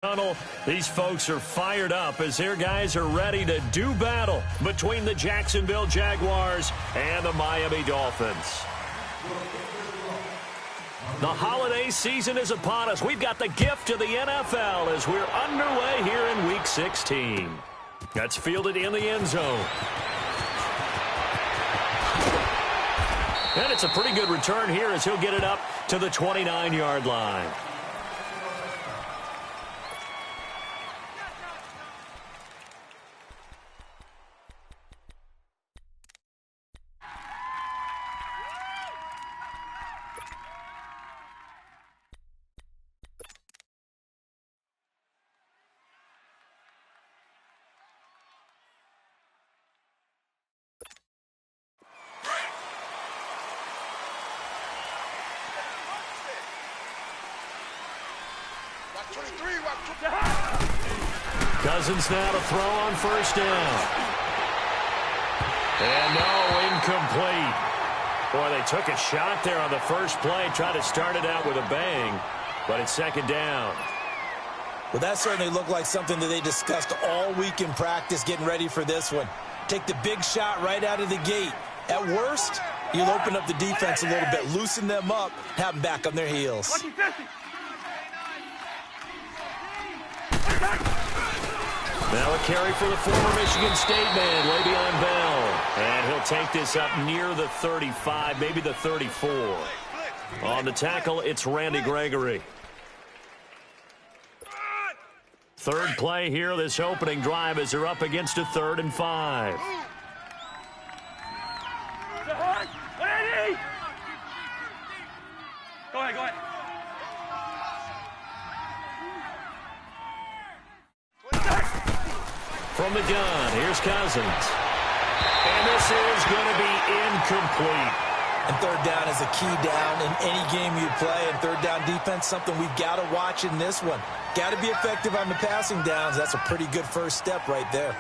Tunnel. These folks are fired up as their guys are ready to do battle between the Jacksonville Jaguars and the Miami Dolphins. The holiday season is upon us. We've got the gift of the NFL as we're underway here in Week 16. That's fielded in the end zone. And it's a pretty good return here as he'll get it up to the 29-yard line. Cousins now to throw on first down. And no, incomplete. Boy, they took a shot there on the first play, tried to start it out with a bang, but it's second down. Well, that certainly looked like something that they discussed all week in practice getting ready for this one. Take the big shot right out of the gate. At worst, you'll open up the defense a little bit, loosen them up, have them back on their heels. Now a carry for the former Michigan State man, Le'Veon Bell. And he'll take this up near the 35, maybe the 34. On the tackle, it's Randy Gregory. Third play here, this opening drive, as they're up against a 3rd and 5. Go ahead. From the gun, here's Cousins. And this is going to be incomplete. And third down is a key down in any game you play. And third down defense, something we've got to watch in this one. Got to be effective on the passing downs. That's a pretty good first step right there.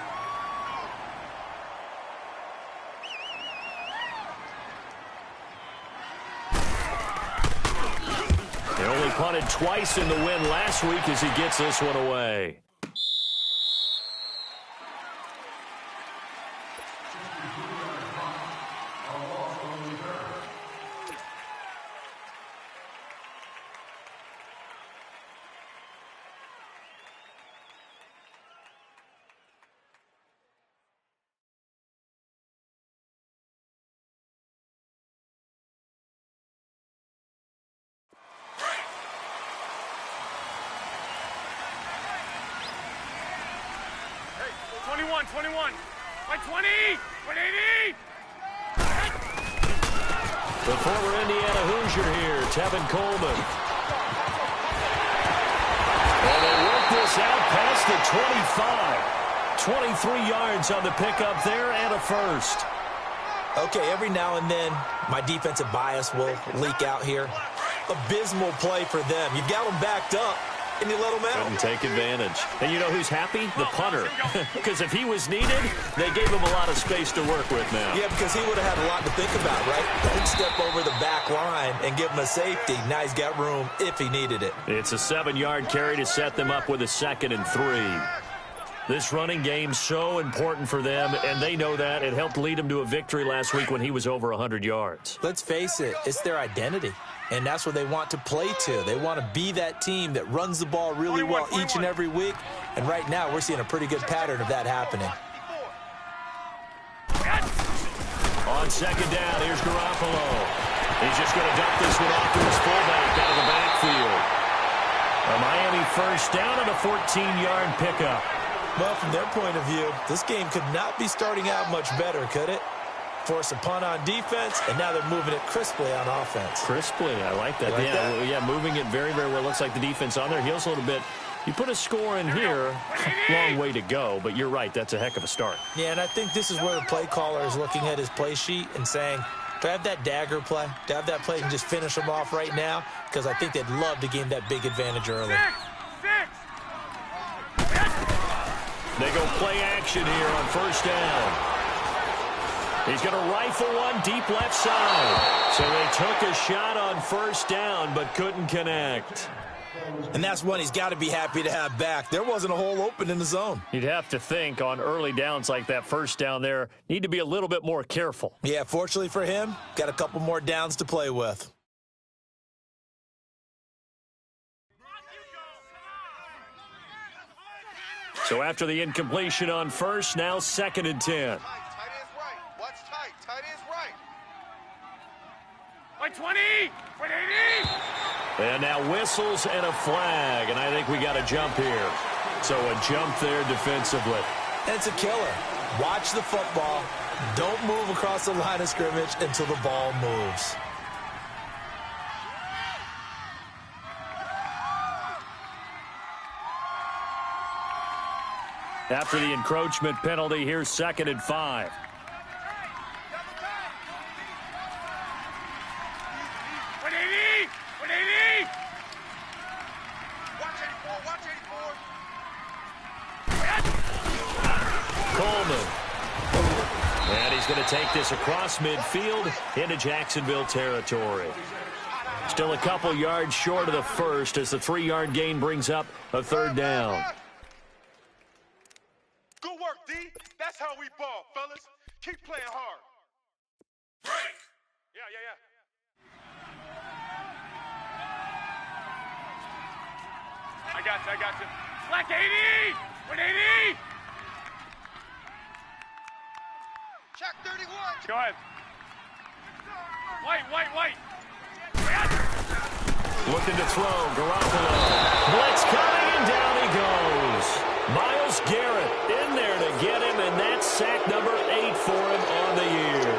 They only punted twice in the win last week as he gets this one away. By 20! 180! The former Indiana Hoosier here, Tevin Coleman. And they work this out past the 25. 23 yards on the pickup there and a first. Okay, every now and then, my defensive bias will leak out here. Abysmal play for them. You've got them backed up, and you let them out. Couldn't take advantage. And you know who's happy? The punter. Because if he was needed, they gave him a lot of space to work with now. Yeah, because he would have had a lot to think about, right? Don't step over the back line and give him a safety. Now he's got room if he needed it. It's a 7-yard carry to set them up with a 2nd and 3. This running game's so important for them, and they know that. It helped lead them to a victory last week when he was over 100 yards. Let's face it, it's their identity, and that's what they want to play to. They want to be that team that runs the ball really well each and every week, and right now we're seeing a pretty good pattern of that happening. On second down, here's Garoppolo. He's just going to dump this one off to his fullback out of the backfield. A Miami first down and a 14-yard pickup. Well, from their point of view, this game could not be starting out much better, could it? Force a punt on defense, and now they're moving it crisply on offense. Crisply, I like that. Yeah, moving it very, very well. Looks like the defense on their heels a little bit. You put a score in here, long way to go, but you're right, that's a heck of a start. Yeah, and I think this is where the play caller is looking at his play sheet and saying, do I have that dagger play? Do I have that play and just finish them off right now? Because I think they'd love to gain that big advantage early. They go play action here on first down. He's going to rifle one deep left side. So they took a shot on first down but couldn't connect. And that's one he's got to be happy to have back. There wasn't a hole open in the zone. You'd have to think on early downs like that first down there, need to be a little bit more careful. Yeah, fortunately for him, got a couple more downs to play with. So after the incompletion on first, now 2nd and 10. Tight ends right. What's tight? Tight ends right. Right 20. Right 80. And now whistles and a flag, and I think we got a jump here. So a jump there defensively. And it's a killer. Watch the football. Don't move across the line of scrimmage until the ball moves. After the encroachment penalty, here's 2nd and 5. Right 80. Right 80. Watch 84. Watch 84. Coleman. And he's going to take this across midfield into Jacksonville territory. Still a couple yards short of the first as the 3-yard gain brings up a 3rd down. Good work, D. That's how we ball, fellas. Keep playing hard. Break. Yeah. I got you. Black 80. Right 80. Check 31. Go ahead. White. Looking to throw, Garoppolo. Blitz coming, and down he goes. Myles Garrett in there to get him, and that's sack number 8 for him on the year.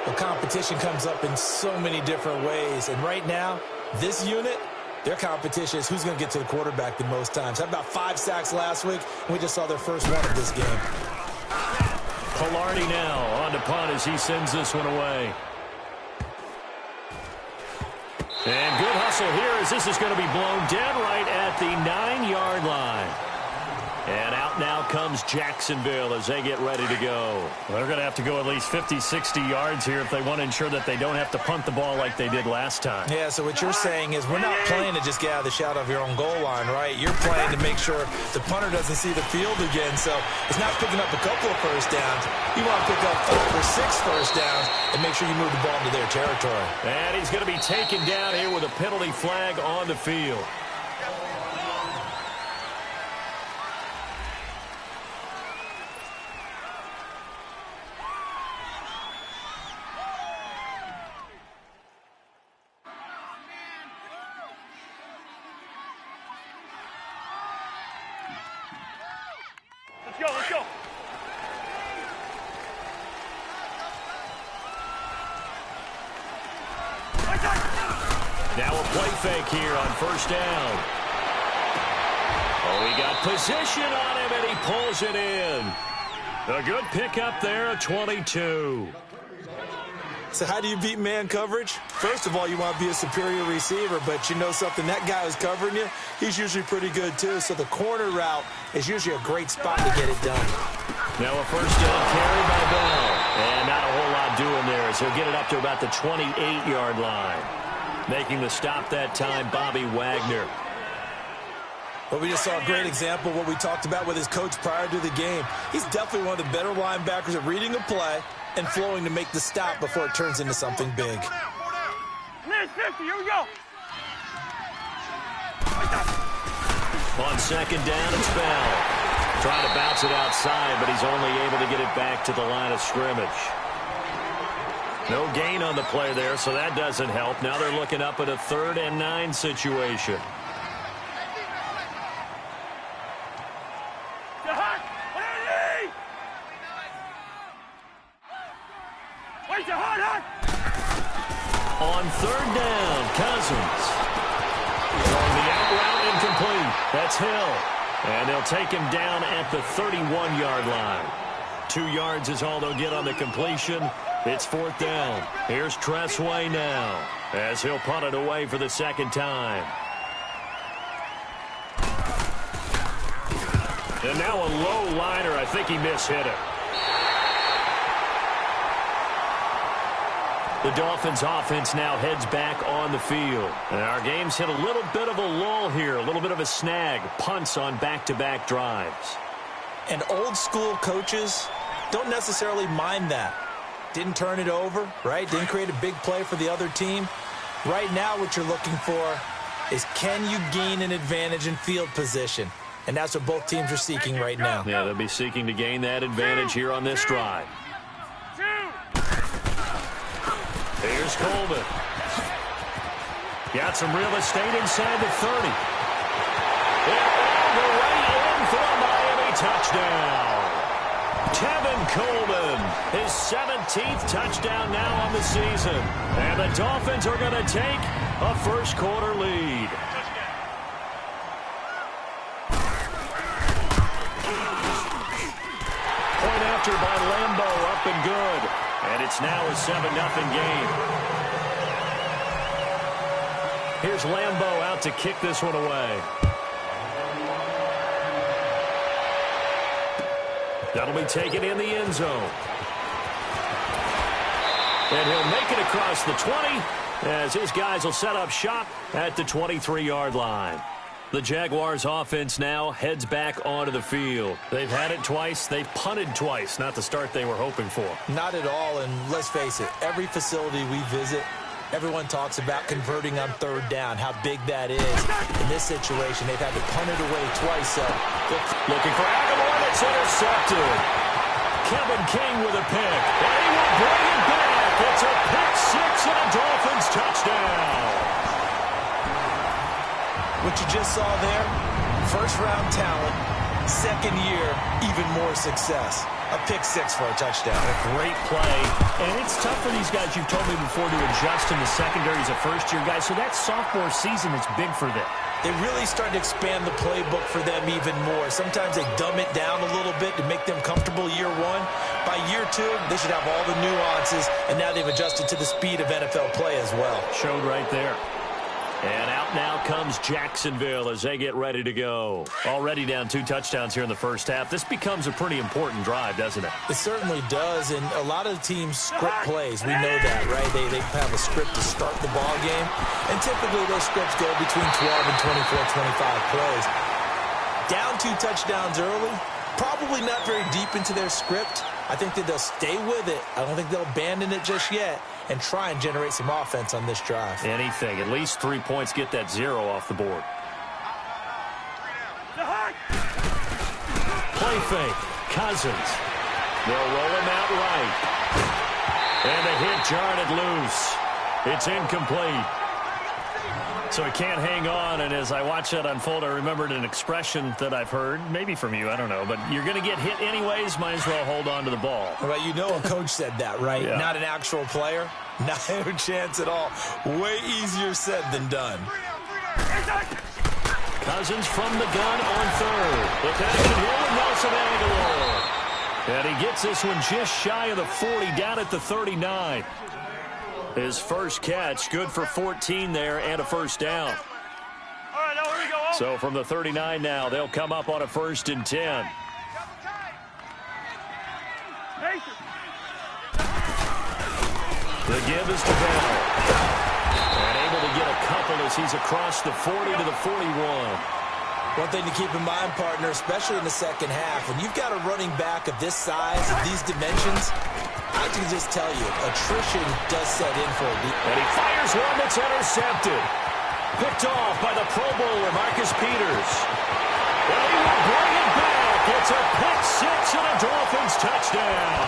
The competition comes up in so many different ways, and right now, this unit, their competition is who's going to get to the quarterback the most times. Had about 5 sacks last week, and we just saw their first one of this game. Polardi now on to punt as he sends this one away. And good hustle here as this is going to be blown dead right at the 9-yard line. And out now comes Jacksonville as they get ready to go. Well, they're going to have to go at least 50, 60 yards here if they want to ensure that they don't have to punt the ball like they did last time. Yeah, so what you're saying is we're not playing to just get out of the shadow of your own goal line, right? You're playing to make sure the punter doesn't see the field again. So it's not picking up a couple of first downs. You want to pick up 5 or 6 first downs and make sure you move the ball into their territory. And he's going to be taken down here with a penalty flag on the field. Let's go. Now a play fake here on first down. Oh, he got position on him, and he pulls it in. A good pickup there at 22. So how do you beat man coverage? First of all, you want to be a superior receiver, but you know something, that guy who's covering you, he's usually pretty good too. So the corner route is usually a great spot to get it done. Now a first down carry by Bell. And not a whole lot doing there as he'll get it up to about the 28-yard line. Making the stop that time, Bobby Wagner. But we just saw a great example of what we talked about with his coach prior to the game. He's definitely one of the better linebackers at reading a play and flowing to make the stop before it turns into something big. Minute 50, here we go. On second down, it's Bell. Trying to bounce it outside, but he's only able to get it back to the line of scrimmage. No gain on the play there, so that doesn't help. Now they're looking up at a 3rd and 9 situation. On 3rd down, Cousins. Throwing the out route incomplete. That's Hill. And they'll take him down at the 31-yard line. 2 yards is all they'll get on the completion. It's 4th down. Here's Tressway now as he'll punt it away for the 2nd time. And now a low liner. I think he mishit it. The Dolphins offense now heads back on the field. And our game's hit a little bit of a lull here, a little bit of a snag. Punts on back-to-back drives. And old school coaches don't necessarily mind that. Didn't turn it over, right? Didn't create a big play for the other team. Right now what you're looking for is, can you gain an advantage in field position? And that's what both teams are seeking right now. Yeah, they'll be seeking to gain that advantage here on this drive. Here's Coleman. Got some real estate inside the 30. And all the way in for a Miami touchdown. Tevin Coleman, his 17th touchdown now on the season. And the Dolphins are going to take a first-quarter lead. Point after by Lambeau, up and good. And it's now a 7-0 game. Here's Lambeau out to kick this one away. That'll be taken in the end zone. And he'll make it across the 20 as his guys will set up shop at the 23-yard line. The Jaguars offense now heads back onto the field. They've had it twice. They've punted twice. Not the start they were hoping for. Not at all, and let's face it, every facility we visit, everyone talks about converting on third down, how big that is. In this situation, they've had to punt it away twice. So looking for Aguilar, that's intercepted. Kevin King with a pick. And he will bring it back. It's a pick six and a Dolphins touchdown. What you just saw there, first-round talent, second year, even more success. A pick six for a touchdown. A great play. And it's tough for these guys, you've told me before, to adjust in the secondary as a first-year guy. So that sophomore season is big for them. They really start to expand the playbook for them even more. Sometimes they dumb it down a little bit to make them comfortable year one. By year two, they should have all the nuances, and now they've adjusted to the speed of NFL play as well. Showed right there. And out now comes Jacksonville as they get ready to go. Already down 2 touchdowns here in the first half. This becomes a pretty important drive, doesn't it? It certainly does, and a lot of the teams script plays. We know that, right? They have a script to start the ball game, and typically those scripts go between 12 and 24, 25 plays. Down 2 touchdowns early, probably not very deep into their script. I think that they'll stay with it. I don't think they'll abandon it just yet and try and generate some offense on this drive. Anything. At least 3 points, get that 0 off the board. Play fake. Cousins. They'll roll him out right. And the hit jarred it loose. It's incomplete. So he can't hang on, and as I watch that unfold, I remembered an expression that I've heard, maybe from you, I don't know, but you're going to get hit anyways, might as well hold on to the ball. Well, you know a coach said that, right? Yeah. Not an actual player. Not a chance at all. Way easier said than done. Cousins from the gun on third. The connection here with Nelson Aguilar. And he gets this one just shy of the 40, down at the 39. His first catch, good for 14 there and a first down. All right, now here we go. So from the 39 now, they'll come up on a 1st and 10. The give is to Bell. And able to get a couple as he's across the 40 to the 41. One thing to keep in mind, partner, especially in the second half, when you've got a running back of this size, of these dimensions, I can just tell you, attrition does set in for a deep. And he fires one that's intercepted. Picked off by the Pro Bowler, Marcus Peters. And he will bring it back. It's a pick six and a Dolphins touchdown.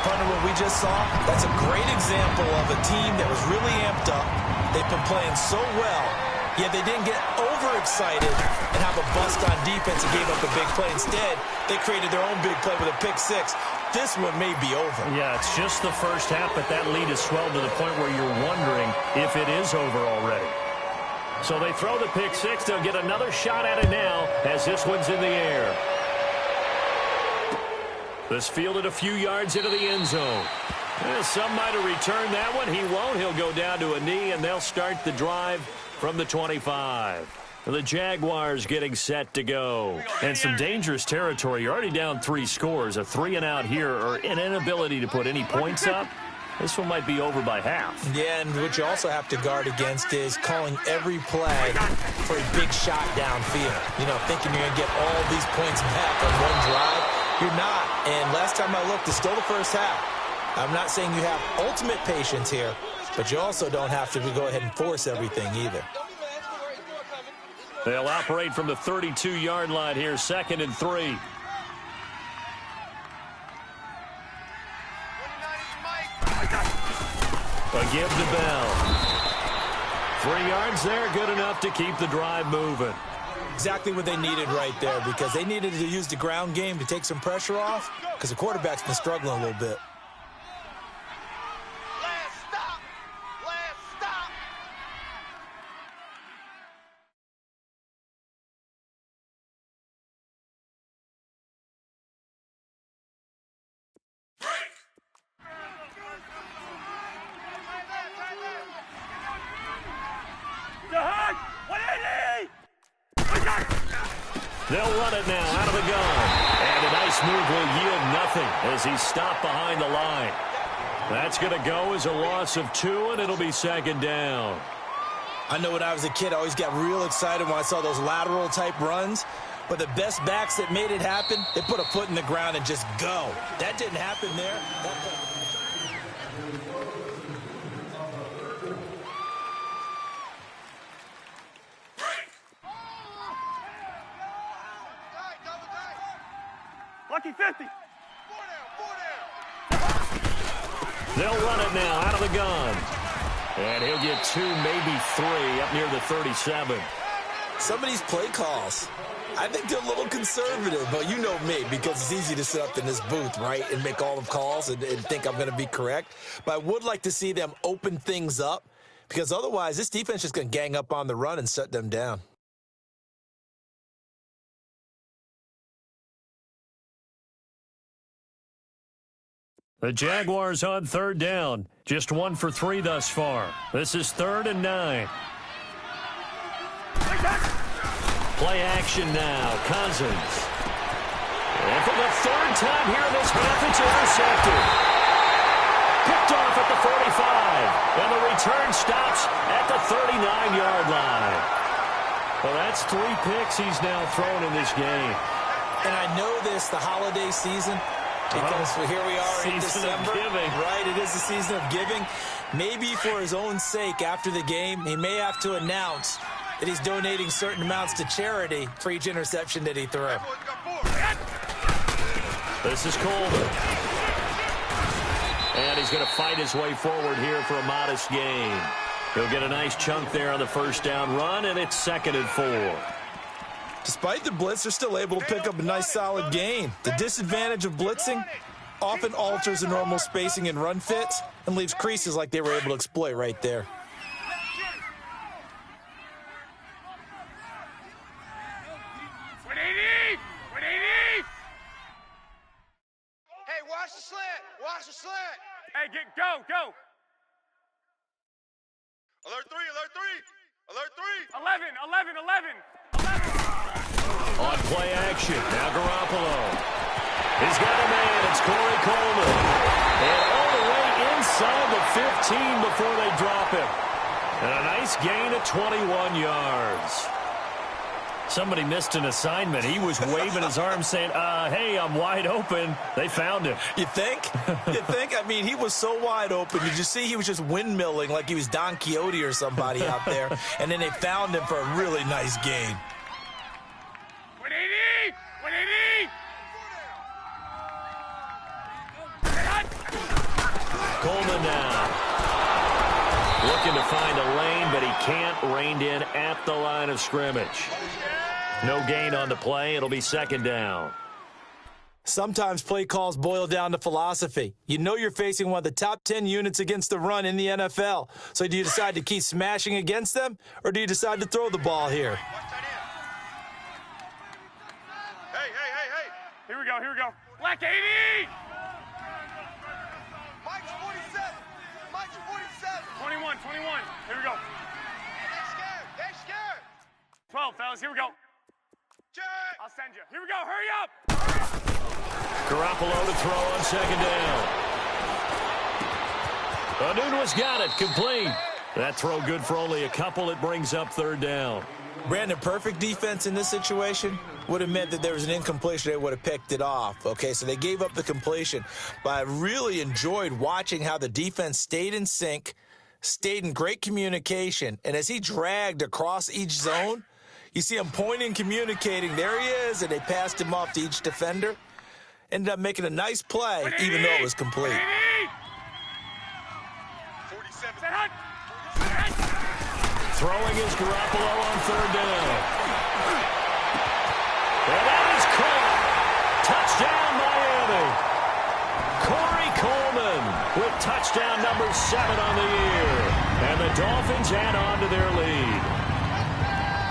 Partner, what we just saw, that's a great example of a team that was really amped up. They've been playing so well, yet they didn't get overexcited and have a bust on defense and gave up a big play. Instead, they created their own big play with a pick six. This one may be over. Yeah, it's just the first half, but that lead has swelled to the point where you're wondering if it is over already. So they throw the pick six. They'll get another shot at it now as this one's in the air. This fielded a few yards into the end zone. Some might have returned that one. He won't. He'll go down to a knee, and they'll start the drive from the 25. The Jaguars getting set to go. And some dangerous territory. You're already down 3 scores. A 3-and-out here or an inability to put any points up. This one might be over by half. Yeah, and what you also have to guard against is calling every play for a big shot downfield. You know, thinking you're going to get all these points back on one drive. You're not. And last time I looked, it's still the first half. I'm not saying you have ultimate patience here, but you also don't have to go ahead and force everything either. They'll operate from the 32-yard line here, 2nd and 3. Give to Bell. 3 yards there, good enough to keep the drive moving. Exactly what they needed right there, because they needed to use the ground game to take some pressure off, because the quarterback's been struggling a little bit. Last stop. Last stop. They'll run it now out of the gun. And a nice move will yield nothing as he's stopped behind the line. That's going to go as a loss of 2, and it'll be 2nd down. I know when I was a kid, I always got real excited when I saw those lateral-type runs. But the best backs that made it happen, they put a foot in the ground and just go. That didn't happen there. Lucky 50. 4 down. They'll run it now out of the gun. And he'll get 2, maybe 3 up near the 37. Some of these play calls, I think they're a little conservative, but you know me, because it's easy to sit up in this booth, right, and make all the calls and think I'm going to be correct. But I would like to see them open things up, because otherwise this defense is going to gang up on the run and shut them down. The Jaguars on 3rd down. Just 1 for 3 thus far. This is 3rd and 9. Play action now. Cousins. And for the 3rd time here in this half, it's intercepted. Picked off at the 45. And the return stops at the 39-yard line. Well, that's 3 picks he's now thrown in this game. And I know this, the holiday season, because here we are in December, right? It is the season of giving. Maybe for his own sake, after the game, he may have to announce that he's donating certain amounts to charity for each interception that he threw. This is Coleman. And he's going to fight his way forward here for a modest gain. He'll get a nice chunk there on the 1st down run, and it's 2nd and 4. Despite the blitz, they're still able to pick up a nice solid gain. The disadvantage of blitzing often alters the normal spacing and run fits and leaves creases like they were able to exploit right there. Hey, watch the slant. Watch the slant. Hey, go. Alert 3, alert 3. Alert 3. 11. On play action, now Garoppolo. He's got a man, it's Corey Coleman. And all the way inside the 15 before they drop him. And a nice gain of 21 yards. Somebody missed an assignment. He was waving his arms saying, hey, I'm wide open. They found him. You think? You think? I mean, he was so wide open. Did you see he was just windmilling like he was Don Quixote or somebody out there? And then they found him for a really nice gain. 180. Coleman now. Looking to find a lane, but he can't. Reined in at the line of scrimmage. No gain on the play. It'll be 2nd down. Sometimes play calls boil down to philosophy. You know you're facing one of the top 10 units against the run in the NFL. So do you decide to keep smashing against them, or do you decide to throw the ball here? Hey. Here we go. Black 80. Mike's 47. 21. Here we go. They scared. 12, fellas, here we go. Check. I'll send you. Here we go, hurry up! Garoppolo to throw on second down. Anunua's got it, complete. That throw good for only a couple. It brings up third down. Brandon, perfect defense in this situation would have meant that there was an incompletion. They would have picked it off. Okay, so they gave up the completion. But I really enjoyed watching how the defense stayed in sync, stayed in great communication. And as he dragged across each zone, you see him pointing, communicating. There he is, and they passed him off to each defender. Ended up making a nice play, even though it was complete. 47. Throwing is Garoppolo on third down. And that is caught. Touchdown, Miami. Corey Coleman with touchdown number 7 on the year. And the Dolphins add on to their lead.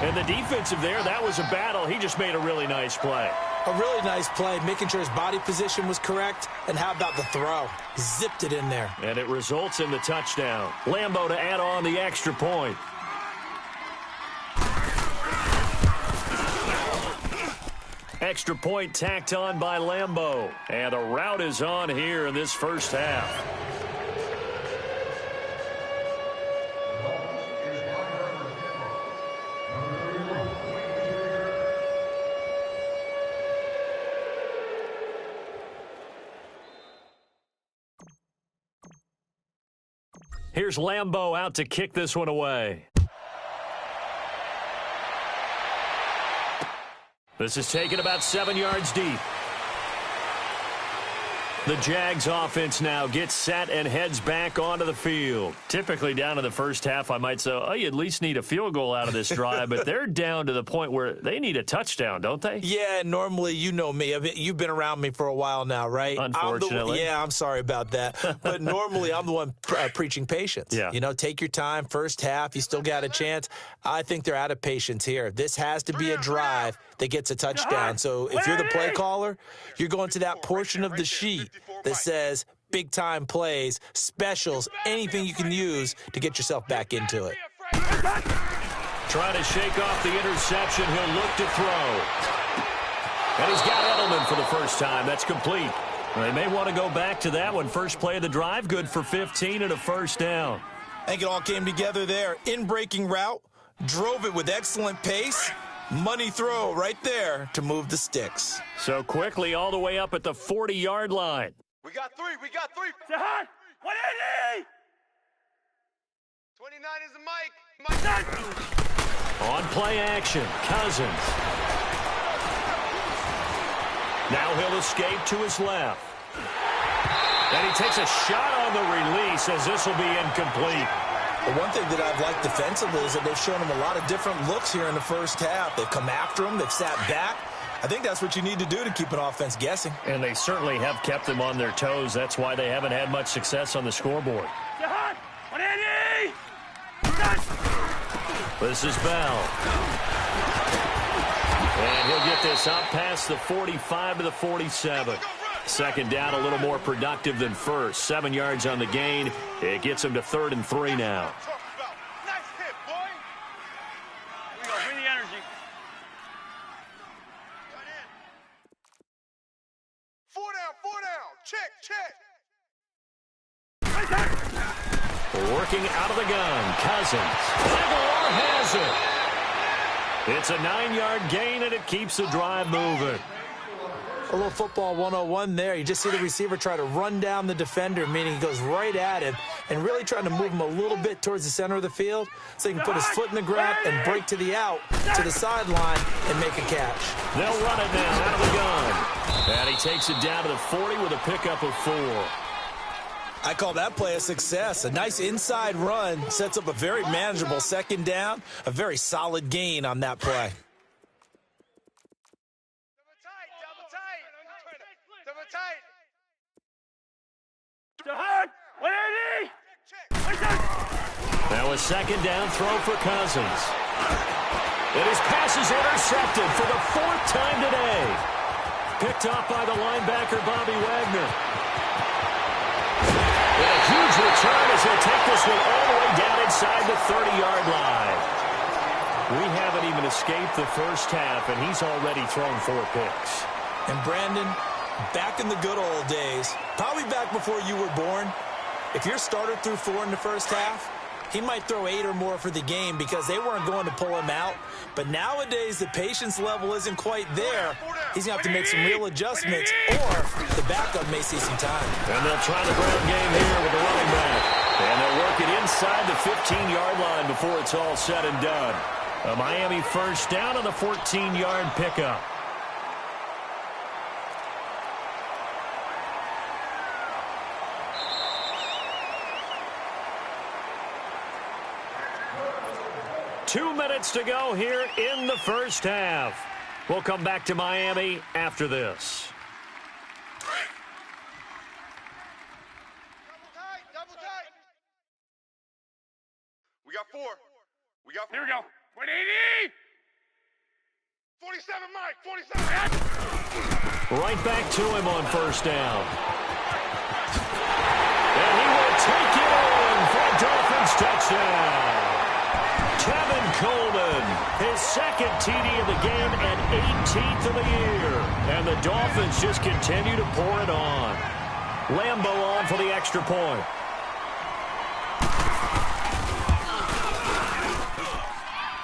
And the defensive there, that was a battle. He just made a really nice play. A really nice play, making sure his body position was correct. And how about the throw? Zipped it in there. And it results in the touchdown. Lambo to add on the extra point. Extra point tacked on by Lambo. And a rout is on here in this first half. Here's Lambo out to kick this one away. This is taken about 7 yards deep. The Jags offense now gets set and heads back onto the field. Typically down in the first half, I might say, oh, you at least need a field goal out of this drive, but they're down to the point where they need a touchdown, don't they? Yeah, normally, you know me. You've been around me for a while now, right? Unfortunately. I'm sorry about that. But normally, I'm the one preaching patience. Yeah. You know, take your time. First half, you still got a chance. I think they're out of patience here. This has to be a drive that gets a touchdown. So if you're the play caller, you're going to that portion of the sheet that says big-time plays, specials, anything you can use to get yourself back into it. Trying to shake off the interception. He'll look to throw. And he's got Edelman for the first time. That's complete. They may want to go back to that one. First play of the drive, good for 15 and a first down. I think it all came together there. In-breaking route, drove it with excellent pace. Money throw right there to move the sticks. So quickly all the way up at the 40-yard line. We got three. Jahan, 180! 29 is the mic. On play action, Cousins. Now he'll escape to his left. And he takes a shot on the release as this will be incomplete. The one thing that I've liked defensively is that they've shown him a lot of different looks here in the first half. They've come after him. They've sat back. I think that's what you need to do to keep an offense guessing. And they certainly have kept them on their toes. That's why they haven't had much success on the scoreboard. Jahan, 180! This is Bell. And he'll get this up past the 45 to the 47. Second down, a little more productive than first. 7 yards on the gain. It gets him to 3rd and 3 now. Nice hit, boy. Here we go, bring the energy. Four down. Check. Working out of the gun, Cousins. Aguilar has it. It's a 9-yard gain, and it keeps the drive moving. A little football 101 there. You just see the receiver try to run down the defender, meaning he goes right at him and really trying to move him a little bit towards the center of the field so he can put his foot in the ground and break to the out, to the sideline, and make a catch. They'll run it now out of the gun. And he takes it down to the 40 with a pickup of 4. I call that play a success. A nice inside run sets up a very manageable second down, a very solid gain on that play. Double tight. Jahan, 180! Now a second down throw for Cousins. And his pass is intercepted for the 4th time today. Picked off by the linebacker, Bobby Wagner. And a huge return as he'll take this one all the way down inside the 30-yard line. We haven't even escaped the first half, and he's already thrown 4 picks. And Brandon, back in the good old days, probably back before you were born, if your starter threw 4 in the first half, he might throw 8 or more for the game because they weren't going to pull him out. But nowadays, the patience level isn't quite there. He's going to have to make some real adjustments, or the backup may see some time. And they'll try the ground game here with the running back. And they'll work it inside the 15-yard line before it's all said and done. A Miami first down on the 14-yard pickup. Two minutes to go here in the first half. We'll come back to Miami after this. Double tight. We got 4. We got 4. Here we go. 180! 47, Mike. 47. Right back to him on first down. And he will take it in for a Dolphins touchdown. Kevin Coleman, his second TD of the game and 18th of the year. And the Dolphins just continue to pour it on. Lambo on for the extra point.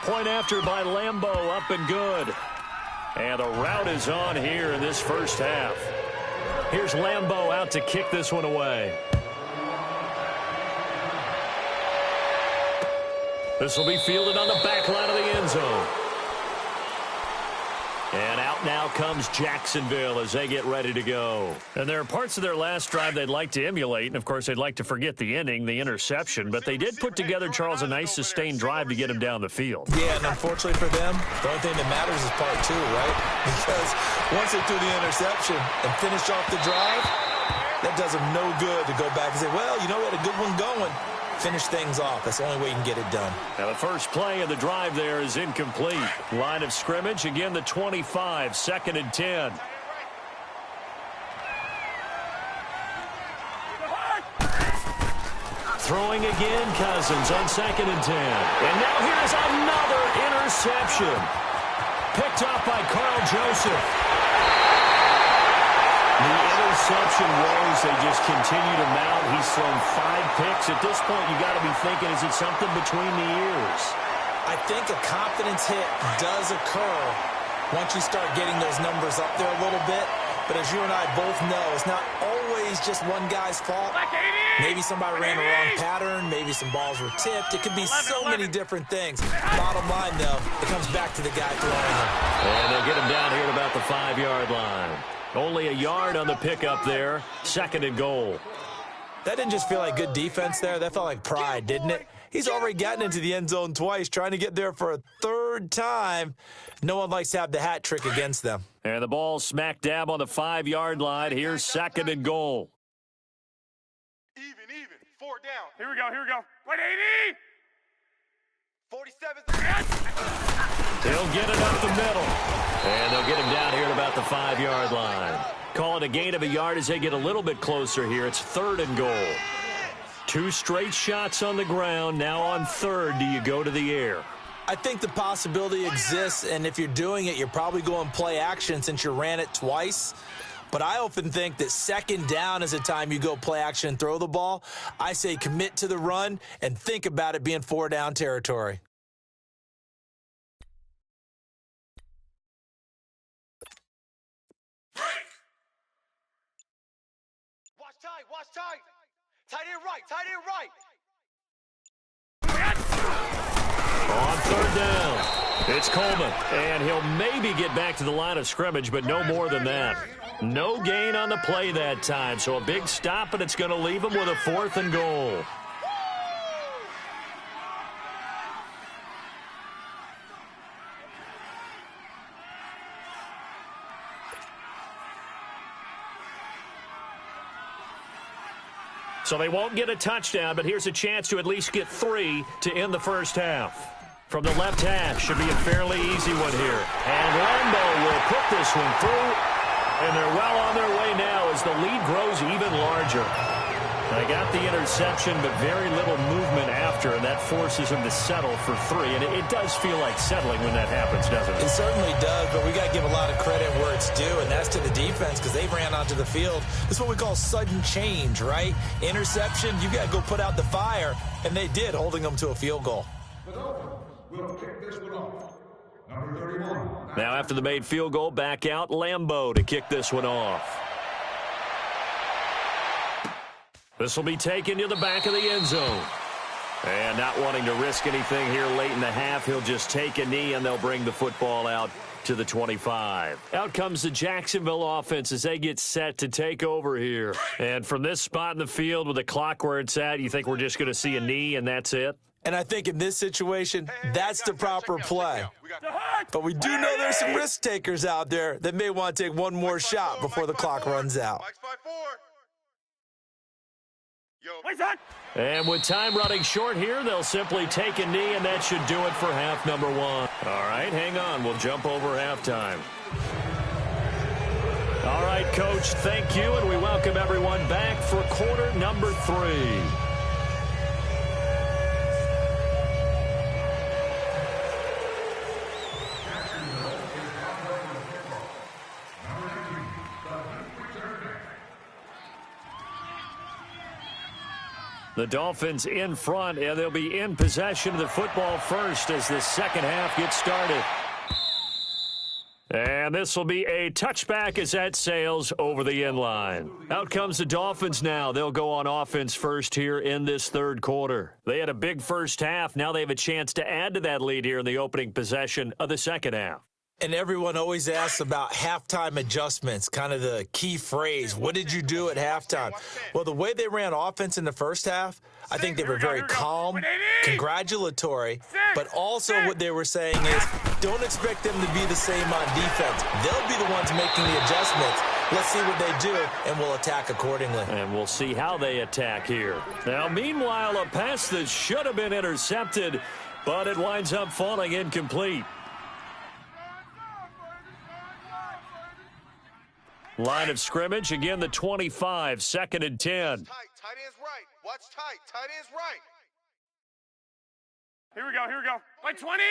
Point after by Lambo, up and good. And the route is on here in this first half. Here's Lambo out to kick this one away. This will be fielded on the back line of the end zone. And out now comes Jacksonville as they get ready to go. And there are parts of their last drive they'd like to emulate, and of course they'd like to forget the ending, the interception, but they did put together, Charles, a nice sustained drive to get him down the field. Yeah, and unfortunately for them, the only thing that matters is part 2, right? Because once they threw the interception and finished off the drive, that does them no good to go back and say, well, you know, we had a good one going. Finish things off. That's the only way you can get it done. Now the first play of the drive there is incomplete. Line of scrimmage, again the 25, 2nd and 10. Throwing again, Cousins on 2nd and 10. And now here's another interception. Picked up by Carl Joseph. The interception woes, they just continue to mount. He's thrown 5 picks. At this point, you got to be thinking, is it something between the ears? I think a confidence hit does occur once you start getting those numbers up there a little bit. But as you and I both know, it's not always just one guy's fault. Maybe somebody ran a wrong pattern. Maybe some balls were tipped. It could be so many different things. Bottom line, though, it comes back to the guy throwing them. And they'll get him down here at about the 5-yard line. Only a yard on the pickup there. 2nd and goal. That didn't just feel like good defense there. That felt like pride, didn't it? He's already gotten into the end zone twice, trying to get there for a 3rd time. No one likes to have the hat trick against them. And the ball smack dab on the 5-yard line. Here's 2nd and goal. Even. 4 down. Here we go. 180! 47. He'll get it up the middle. And they'll get him down here at about the 5-yard line. Call it a gain of a yard as they get a little bit closer here. It's 3rd and goal. 2 straight shots on the ground. Now on 3rd, do you go to the air? I think the possibility exists, and if you're doing it, you're probably going play action since you ran it twice. But I often think that 2nd down is the time you go play action and throw the ball. I say commit to the run and think about it being 4-down territory. Watch tight. Tight end right. On 3rd down, it's Coleman, and he'll maybe get back to the line of scrimmage, but no more than that. No gain on the play that time, so a big stop, and it's going to leave him with a 4th and goal. So they won't get a touchdown, but here's a chance to at least get 3 to end the first half. From the left hash, should be a fairly easy one here. And Lambo will put this one through, and they're well on their way now as the lead grows even larger. They got the interception, but very little movement after, and that forces them to settle for 3. And it does feel like settling when that happens, doesn't it? It certainly does, but we got to give a lot of credit where it's due, and that's to the defense because they ran onto the field. This is what we call sudden change, right? Interception, you got to go put out the fire, and they did, holding them to a field goal. We'll kick this one off. Number 31. Now after the made field goal, back out Lambeau to kick this one off. This will be taken to the back of the end zone. And not wanting to risk anything here late in the half, he'll just take a knee, and they'll bring the football out to the 25. Out comes the Jacksonville offense as they get set to take over here. And from this spot in the field with the clock where it's at, you think we're just going to see a knee and that's it? And I think in this situation, that's the proper play. But we do know there's some risk takers out there that may want to take one more shot before the clock runs out. And with time running short here, they'll simply take a knee, and that should do it for half number 1. All right, hang on. We'll jump over halftime. All right, Coach, thank you, and we welcome everyone back for quarter number 3. The Dolphins in front, and they'll be in possession of the football first as the second half gets started. And this will be a touchback as that sails over the end line. Out comes the Dolphins now. They'll go on offense first here in this third quarter. They had a big first half. Now they have a chance to add to that lead here in the opening possession of the second half. And everyone always asks about halftime adjustments, kind of the key phrase. What did you do at halftime? Well, the way they ran offense in the first half, I think they were very calm, congratulatory, but also what they were saying is don't expect them to be the same on defense. They'll be the ones making the adjustments. Let's see what they do, and we'll attack accordingly. And we'll see how they attack here. Now, meanwhile, a pass that should have been intercepted, but it winds up falling incomplete. Line of scrimmage, again, the 25, 2nd and 10. Tight end's right. Watch tight. Tight end's right. Here we go. Like 20.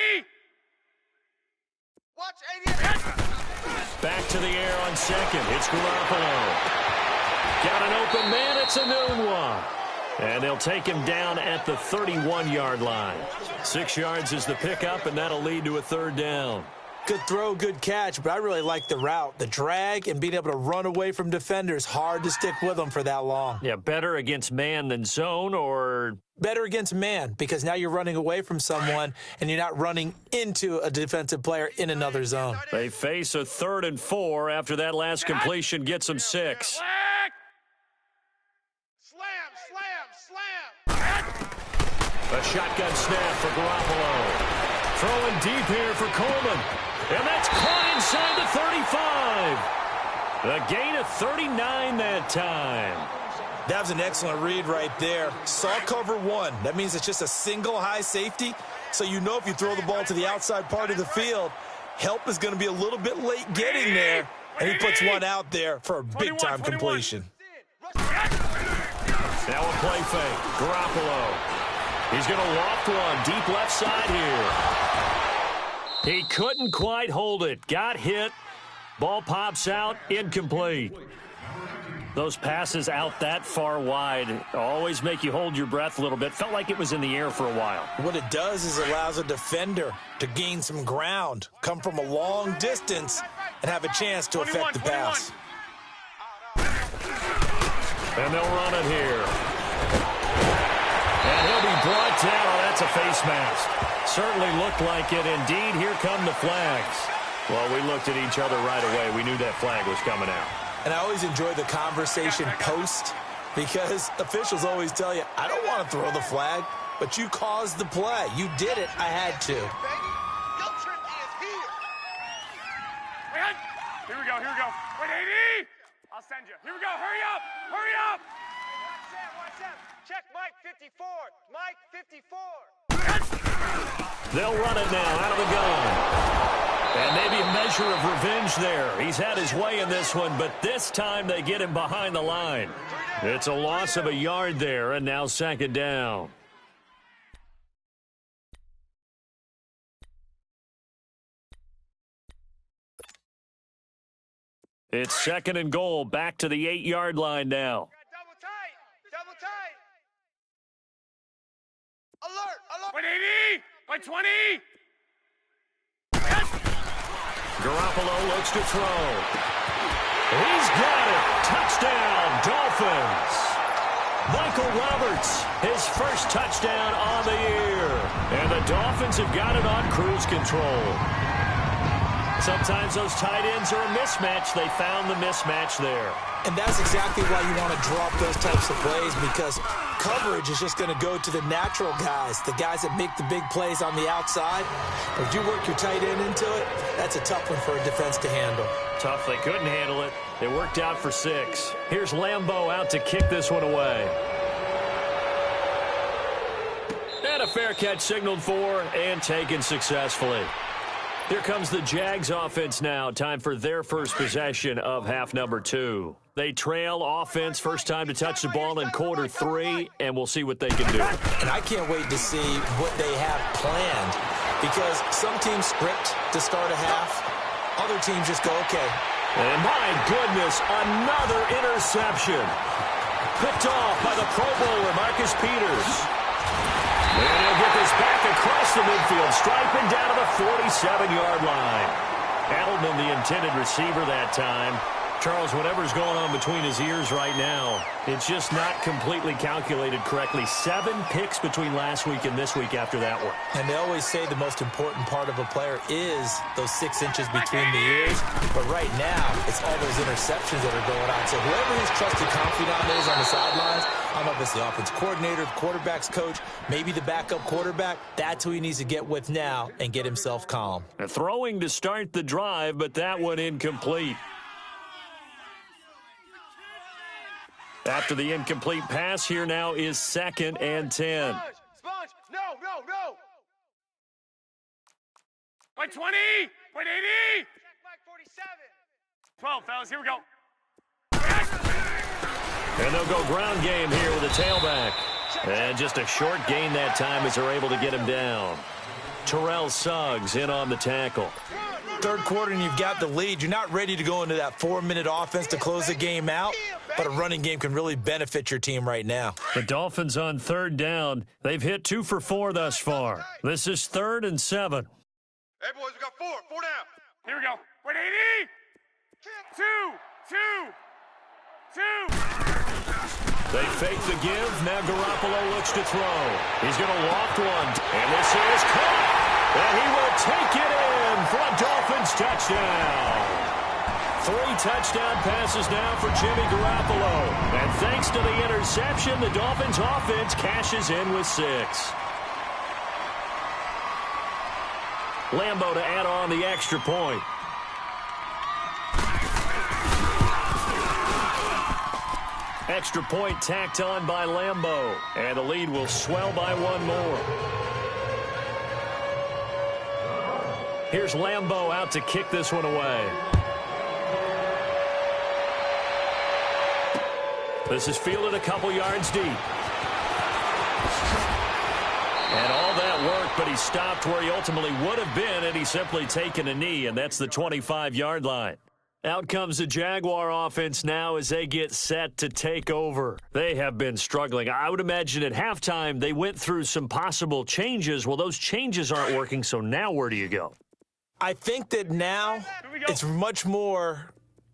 Watch 88. Back to the air on second. It's Garoppolo. Got an open man. It's a noon one. And they'll take him down at the 31-yard line. 6 yards is the pickup, and that'll lead to a third down. Good throw, good catch, but I really like the route. The drag and being able to run away from defenders, hard to stick with them for that long. Yeah, better against man than zone, or? Better against man, because now you're running away from someone and you're not running into a defensive player in another zone. They face a 3rd and 4 after that last completion gets them 6. Slam. A shotgun snap for Garoppolo. Throwing deep here for Coleman. And that's caught inside the 35. A gain of 39 that time. That was an excellent read right there. Saw cover 1. That means it's just a single high safety. So you know if you throw the ball to the outside part of the field, help is going to be a little bit late getting there. And he puts one out there for a big-time completion. Now a play fake. Garoppolo. He's going to loft one deep left side here. He couldn't quite hold it. Got hit. Ball pops out. Incomplete. Those passes out that far wide always make you hold your breath a little bit. Felt like it was in the air for a while. What it does is allows a defender to gain some ground, come from a long distance, and have a chance to affect the pass. And they'll run it here. And he'll be brought down. Oh, that's a face mask. Certainly looked like it. Indeed, here come the flags. Well, we looked at each other right away. We knew that flag was coming out. And I always enjoy the conversation post because officials always tell you, I don't want to throw the flag, but you caused the play. You did it. I had to. Your trip is here. Here we go. Wait, 80. I'll send you. Here we go. Hurry up. Watch out. Check Mike 54. Mike 54. They'll run it now out of the gun. And maybe a measure of revenge there. He's had his way in this one, but this time they get him behind the line. 3 down. It's a loss of a yard there, and now second down. It's second and goal, back to the 8-yard line now. Double tight. Double tight. Alert. Alert. 180. 120. Garoppolo looks to throw. He's got it. Touchdown, Dolphins. Michael Roberts, his first touchdown on the year. And the Dolphins have got it on cruise control. Sometimes those tight ends are a mismatch. They found the mismatch there. And that's exactly why you want to drop those types of plays, because coverage is just going to go to the natural guys, the guys that make the big plays on the outside. But if you work your tight end into it, that's a tough one for a defense to handle. Tough. They couldn't handle it. It worked out for 6. Here's Lambeau out to kick this one away. And a fair catch signaled for and taken successfully. Here comes the Jags offense now. Time for their first possession of half number 2. They trail offense, first time to touch the ball in quarter 3, and we'll see what they can do. And I can't wait to see what they have planned, because some teams script to start a half. Other teams just go, okay. And my goodness, another interception. Picked off by the Pro Bowler, Marcus Peters. And he'll get this back across the midfield, striping down to the 47-yard line. Edelman, the intended receiver that time. Charles, whatever's going on between his ears right now, it's just not completely calculated correctly. 7 picks between last week and this week after that one. And they always say the most important part of a player is those 6 inches between the ears. But right now, it's all those interceptions that are going on. So whoever his trusted confidant is on the sidelines, I don't know if it's the offense coordinator, the quarterback's coach, maybe the backup quarterback, that's who he needs to get with now and get himself calm. Throwing to start the drive, but that one incomplete. After the incomplete pass, here now is 2nd and 10. Sponge. No. 120. 180. Check back 47. 12, fellas. Here we go. And they'll go ground game here with a tailback. And just a short gain that time as they're able to get him down. Terrell Suggs in on the tackle. Third quarter and you've got the lead. You're not ready to go into that 4-minute offense to close the game out, but a running game can really benefit your team right now. The Dolphins on 3rd down. They've hit 2 for 4 thus far. This is 3rd and 7. Hey, boys, we got 4 down. Here we go. 180. 2. They fake the give. Now Garoppolo looks to throw. He's going to loft one. And this is caught. And he will take it in for a Dolphins touchdown. 3 touchdown passes now for Jimmy Garoppolo. And thanks to the interception, the Dolphins offense cashes in with 6. Lambeau to add on the extra point. Extra point tacked on by Lambeau. And the lead will swell by 1 more. Here's Lambeau out to kick this one away. This is fielded a couple yards deep. And all that work, but he stopped where he ultimately would have been had he simply taken a knee, and that's the 25-yard line. Out comes the Jaguar offense now as they get set to take over. They have been struggling. I would imagine at halftime they went through some possible changes. Well, those changes aren't working, so now where do you go? I think that now it's much more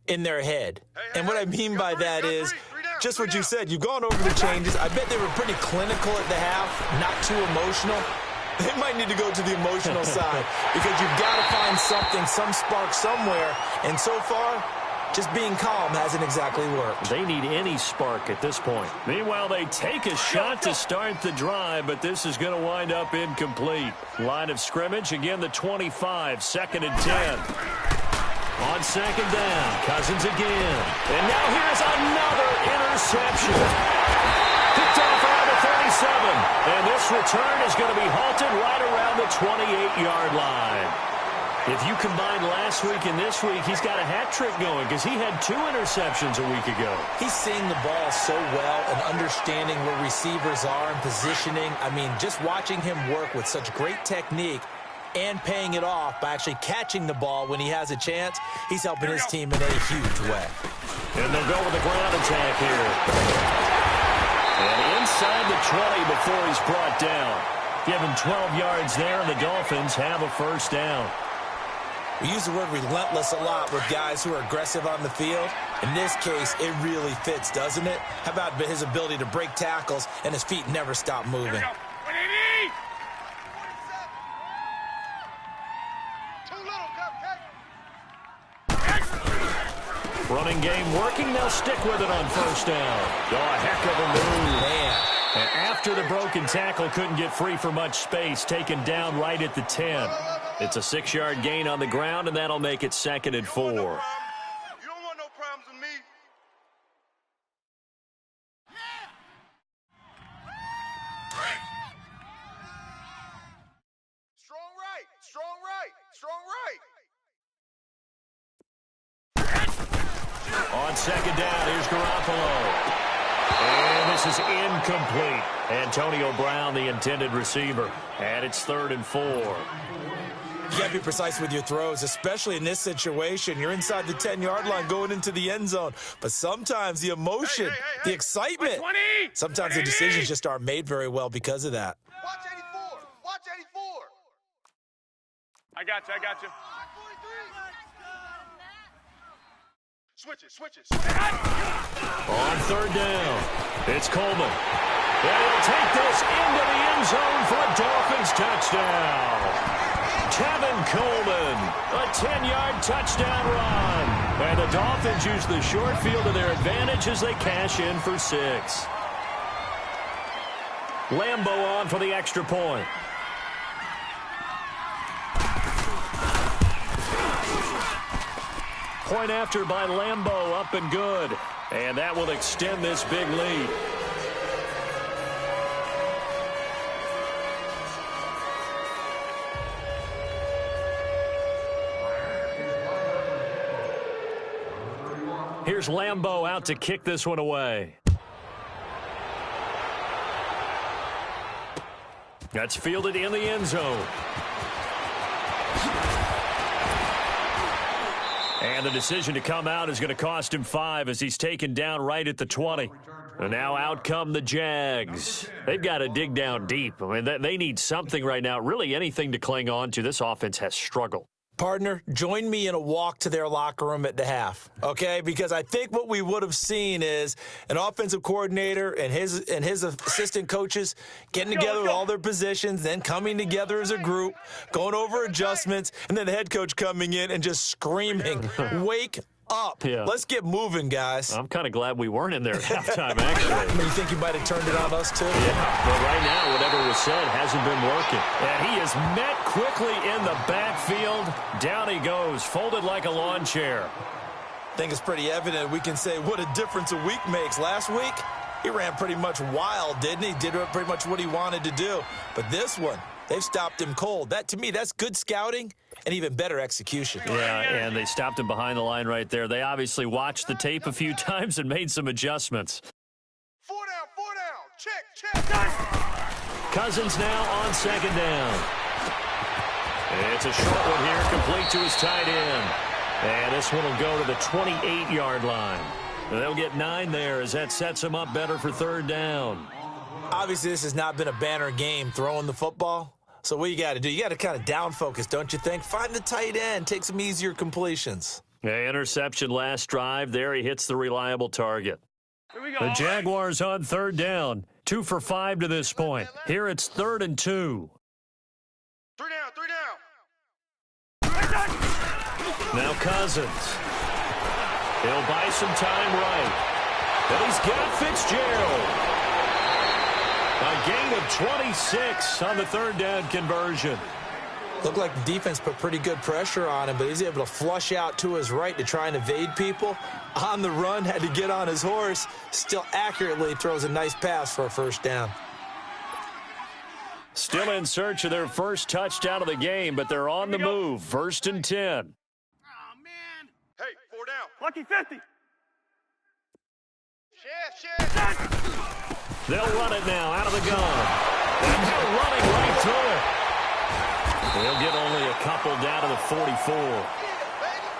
in their head. And what I mean by that is just what you said. You've gone over the changes. I bet they were pretty clinical at the half, not too emotional. They might need to go to the emotional side because you've got to find something, some spark somewhere. And so far, just being calm hasn't exactly worked. They need any spark at this point. Meanwhile, they take a shot to start the drive, but this is going to wind up incomplete. Line of scrimmage, again, the 25, 2nd and 10. On 2nd down, Cousins again. And now here's another interception. Picked off around the 37. And this return is going to be halted right around the 28-yard line. If you combine last week and this week, he's got a hat trick going because he had 2 interceptions a week ago. He's seeing the ball so well and understanding where receivers are and positioning. I mean, just watching him work with such great technique and paying it off by actually catching the ball when he has a chance, he's helping his team in a huge way. And they'll go with the ground attack here. And inside the 20 before he's brought down. Give him 12 yards there, and the Dolphins have a first down. We use the word relentless a lot with guys who are aggressive on the field. In this case, it really fits, doesn't it? How about his ability to break tackles and his feet never stop moving? Running game working. They'll stick with it on first down. Oh, a heck of a move. Man. And after the broken tackle, couldn't get free for much space, taken down right at the 10. It's a 6-yard gain on the ground, and that'll make it 2nd and 4. You don't want no problems with me. Strong right, strong right, strong right. On 2nd down, here's Garoppolo. And this is incomplete. Antonio Brown, the intended receiver. And it's 3rd and 4. You got to be precise with your throws, especially in this situation. You're inside the 10-yard line going into the end zone. But sometimes the emotion, the excitement, sometimes the decisions just aren't made very well because of that. Watch 84. Watch 84. I got you. Switch it. On 3rd down, it's Coleman. And he'll take this into the end zone for a Dolphins touchdown. Tevin Coleman, a 10-yard touchdown run. And the Dolphins use the short field to their advantage as they cash in for 6. Lambeau on for the extra point. Point after by Lambeau, up and good. And that will extend this big lead. Here's Lambeau out to kick this one away. That's fielded in the end zone. And the decision to come out is going to cost him 5 as he's taken down right at the 20. And now out come the Jags. They've got to dig down deep. I mean, they need something right now, really anything to cling on to. This offense has struggled. Partner, join me in a walk to their locker room at the half, okay? Because I think what we would have seen is an offensive coordinator and his assistant coaches getting together with all their positions, then coming together as a group, going over adjustments, and then the head coach coming in and just screaming, wake up. Yeah. Let's get moving, guys. I'm kind of glad we weren't in there at halftime, actually. You think you might have turned it on us, too? Yeah, but right now, whatever was said hasn't been working. And he is met quickly in the backfield. Down he goes, folded like a lawn chair. I think it's pretty evident we can say what a difference a week makes. Last week, he ran pretty much wild, didn't he? Did pretty much what he wanted to do. But this one, they've stopped him cold. That, to me, that's good scouting and even better execution. Yeah, and they stopped him behind the line right there. They obviously watched the tape a few times and made some adjustments. 4 down. Check. Cousins now on 2nd down. It's a short one here, complete to his tight end. And this one will go to the 28-yard line. They'll get 9 there as that sets them up better for 3rd down. Obviously, this has not been a banner game throwing the football. So what you got to do, you got to kind of down focus, don't you think? Find the tight end, take some easier completions. Yeah, interception last drive. There he hits the reliable target. Here we go. The Jaguars on 3rd down. 2 for 5 to this point. Here it's 3rd and 2. 3 down. Now Cousins. He'll buy some time right. But he's got Fitzgerald. A gain of 26 on the 3rd down conversion. Looked like the defense put pretty good pressure on him, but he's able to flush out to his right to try and evade people. On the run, had to get on his horse. Still accurately throws a nice pass for a 1st down. Still in search of their first touchdown of the game, but they're on the move. 1st and 10. Oh, man. Hey, 4 down. Lucky 50. Shift. They'll run it now out of the gun. And they're running right through it. They'll get only a couple down to the 44.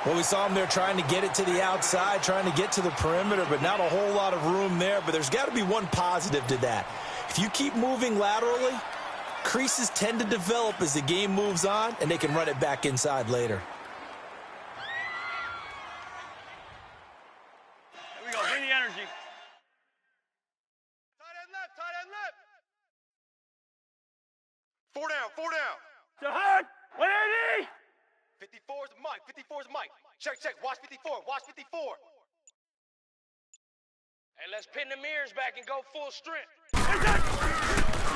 Well, we saw them there trying to get it to the outside, trying to get to the perimeter, but not a whole lot of room there. But there's got to be one positive to that. If you keep moving laterally, creases tend to develop as the game moves on, and they can run it back inside later. Here we go. Bring the energy. Tight end left. 4 down. To Hurd. 180. 54's Mike. Check. Watch 54. Hey, let's pin the mirrors back and go full strength.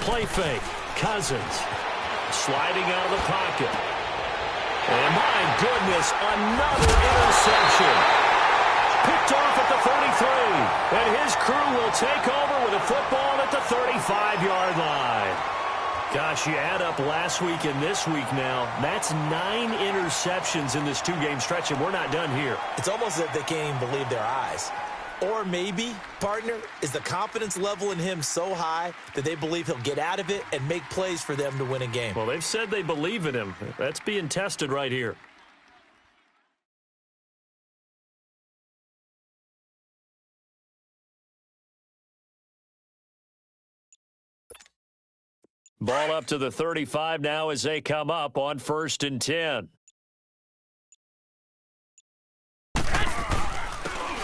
Play fake. Cousins sliding out of the pocket. And my goodness, another interception. Picked off at the 33. And his crew will take over with a football at the 35-yard line. Gosh, you add up last week and this week now, that's 9 interceptions in this 2-game stretch, and we're not done here. It's almost as if they can't even believe their eyes. Or maybe, partner, is the confidence level in him so high that they believe he'll get out of it and make plays for them to win a game. Well, they've said they believe in him. That's being tested right here. Ball up to the 35 now as they come up on 1st and 10.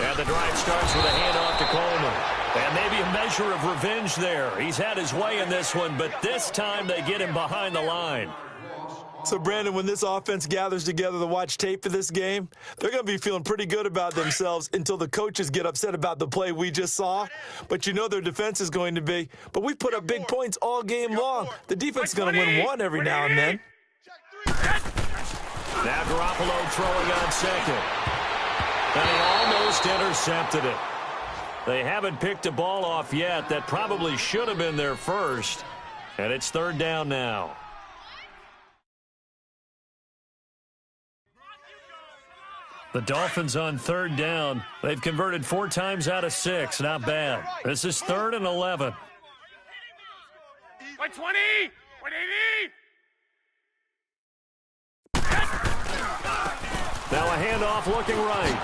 And the drive starts with a handoff to Coleman. And maybe a measure of revenge there. He's had his way in this one, but this time they get him behind the line. So, Brandon, when this offense gathers together to watch tape for this game, they're going to be feeling pretty good about themselves until the coaches get upset about the play we just saw. But you know their defense is going to be. But we put up big points all game long. The defense is going to win one every now and then. Now Garoppolo throwing on second. And he almost intercepted it. They haven't picked a ball off yet. That probably should have been their first. And it's 3rd down now. The Dolphins on 3rd down. They've converted 4 times out of 6. Not bad. This is 3rd and 11. 120. 180. Now a handoff looking right.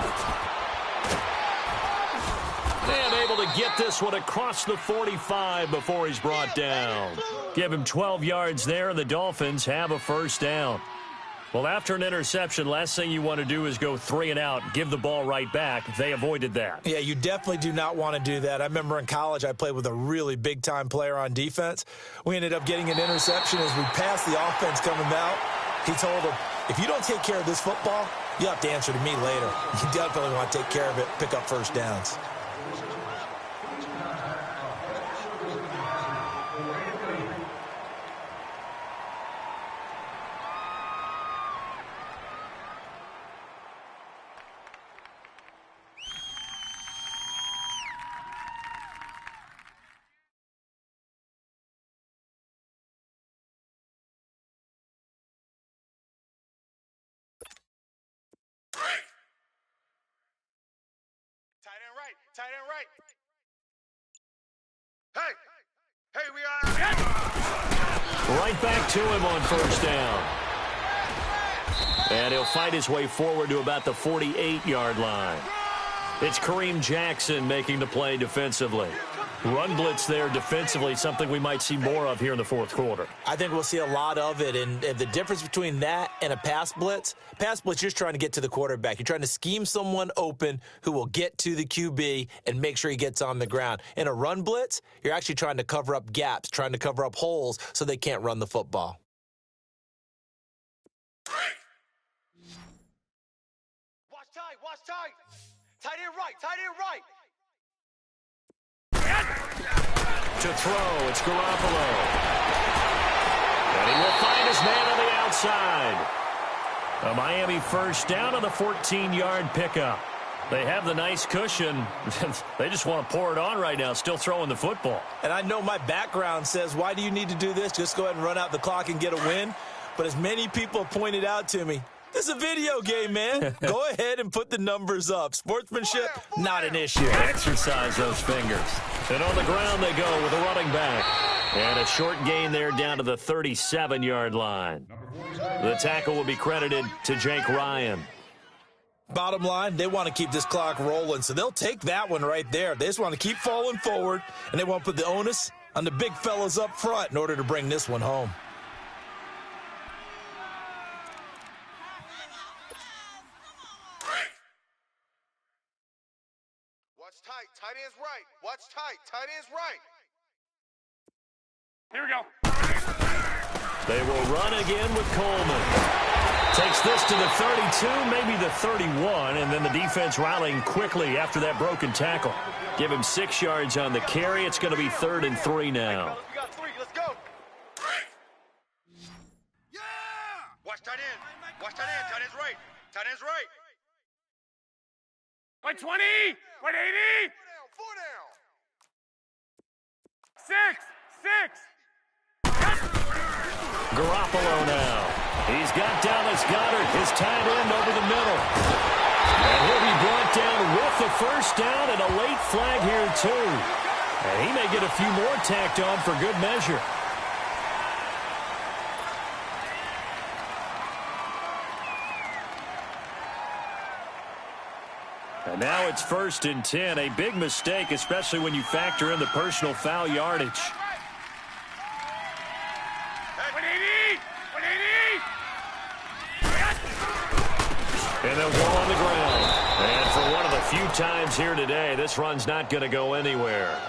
And able to get this one across the 45 before he's brought down. Give him 12 yards there, and the Dolphins have a 1st down. Well, after an interception, last thing you want to do is go 3 and out, give the ball right back. They avoided that. Yeah, you definitely do not want to do that. I remember in college I played with a really big-time player on defense. We ended up getting an interception as we passed the offense coming out. He told him, if you don't take care of this football, you'll have to answer to me later. You definitely want to take care of it, pick up 1st downs. Tight end right. Hey, we are. Right back to him on 1st down. And he'll fight his way forward to about the 48-yard line. It's Kareem Jackson making the play defensively. Run blitz there defensively, something we might see more of here in the 4th quarter. I think we'll see a lot of it, and the difference between that and a pass blitz, you're just trying to get to the quarterback. You're trying to scheme someone open who will get to the QB and make sure he gets on the ground. In a run blitz, you're actually trying to cover up gaps, trying to cover up holes so they can't run the football. Watch tight. Tight end right. To throw, it's Garoppolo. And he will find his man on the outside. A Miami 1st down on the 14-yard pickup. They have the nice cushion. They just want to pour it on right now, still throwing the football. And I know my background says, why do you need to do this? Just go ahead and run out the clock and get a win. But as many people have pointed out to me, this is a video game, man. Go ahead and put the numbers up. Sportsmanship, not an issue. Exercise those fingers. And on the ground they go with a running back. And a short gain there down to the 37-yard line. The tackle will be credited to Jake Ryan. Bottom line, they want to keep this clock rolling, so they'll take that one right there. They just want to keep falling forward, and they want to put the onus on the big fellas up front in order to bring this one home. Watch tight. Tight end's right. Watch tight. Tight end's right. Here we go. They will run again with Coleman. Takes this to the 32, maybe the 31, and then the defense rallying quickly after that broken tackle. Give him 6 yards on the carry. It's going to be 3rd and 3 now. We got 3. Let's go. Yeah! Watch tight end. Watch tight end. Tight end's right. Tight end's right. Wait 20. Wait 80. 4 down. 6. Garoppolo now. He's got Dallas Goedert, his tight end, over the middle. And he'll be brought down with the first down and a late flag here, too. And he may get a few more tacked on for good measure. And now it's 1st and 10. A big mistake, especially when you factor in the personal foul yardage. And they'll go on the ground. And for one of the few times here today, this run's not going to go anywhere.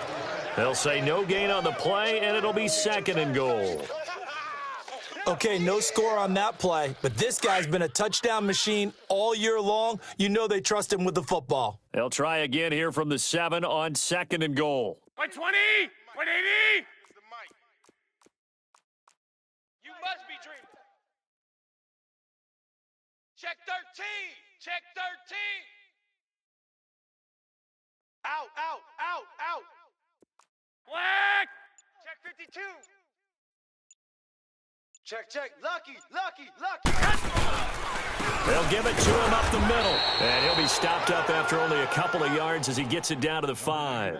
They'll say no gain on the play, and it'll be 2nd and goal. Okay, no score on that play, but this guy's been a touchdown machine all year long. You know they trust him with the football. They'll try again here from the 7 on 2nd and goal. Wait 20. Wait 80. You must be dreaming. Check 13. Check 13. Out. Black. Check 52. Check. Lucky. They'll give it to him up the middle. And he'll be stopped up after only a couple of yards as he gets it down to the 5.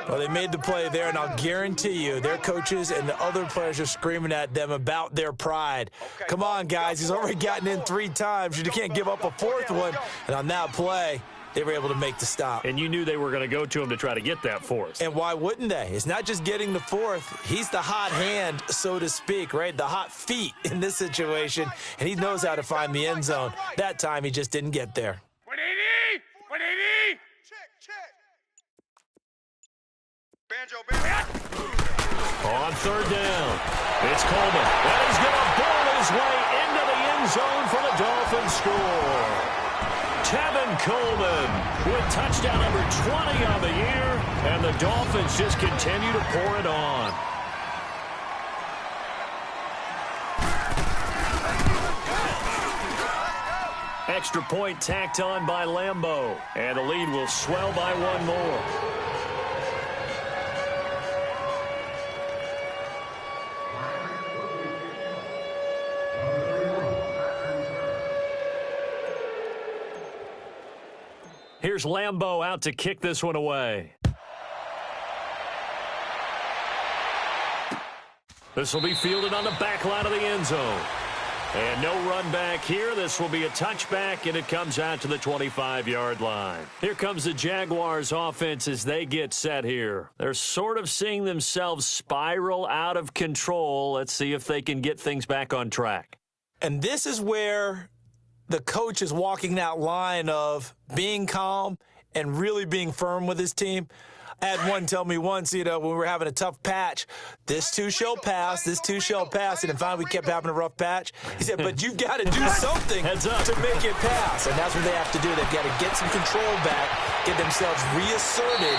Well, they made the play there, and I'll guarantee you their coaches and the other players are screaming at them about their pride. Come on, guys. He's already gotten in 3 times. You can't give up a 4th one. And on that play, they were able to make the stop. And you knew they were going to go to him to try to get that 4th. And why wouldn't they? It's not just getting the 4th. He's the hot hand, so to speak, right? The hot feet in this situation. And he knows how to find the end zone. That time, he just didn't get there. Wait 80. Wait 80. Check. Banjo. On 3rd down, it's Coleman. And he's going to ball his way into the end zone for the Dolphins score. Tevin Coleman with touchdown number 20 on the year, and the Dolphins just continue to pour it on. Extra point tacked on by Lambeau, and the lead will swell by 1 more. Here's Lambeau out to kick this one away. This will be fielded on the back line of the end zone. And no run back here. This will be a touchback, and it comes out to the 25-yard line. Here comes the Jaguars offense as they get set here. They're sort of seeing themselves spiral out of control. Let's see if they can get things back on track. And this is where the coach is walking that line of being calm and really being firm with his team. I had one tell me once, when we were having a tough patch, this too shall pass, and then finally we kept having a rough patch. He said, but you've got to do something to make it pass, and that's what they have to do. They've got to get some control back, get themselves reasserted,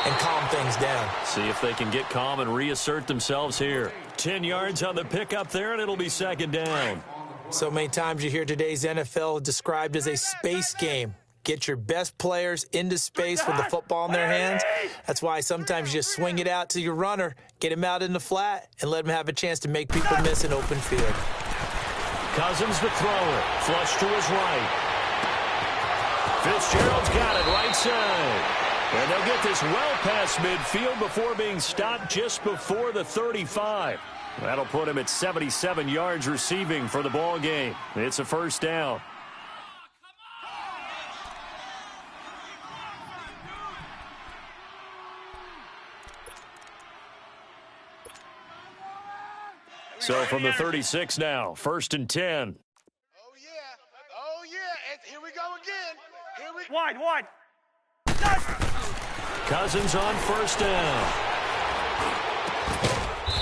and calm things down. See if they can get calm and reassert themselves here. 10 yards on the pickup there, and it'll be 2nd down. So many times you hear today's NFL described as a space game. Get your best players into space with the football in their hands. That's why sometimes you just swing it out to your runner, get him out in the flat, and let him have a chance to make people miss an open field. Cousins the thrower. Flush to his right. Fitzgerald's got it right side. And they'll get this well past midfield before being stopped just before the 35. That'll put him at 77 yards receiving for the ball game. It's a first down. So from the 36 now, 1st and 10. Oh, yeah. Oh, yeah. And here we go again. Wide. Cousins on 1st down.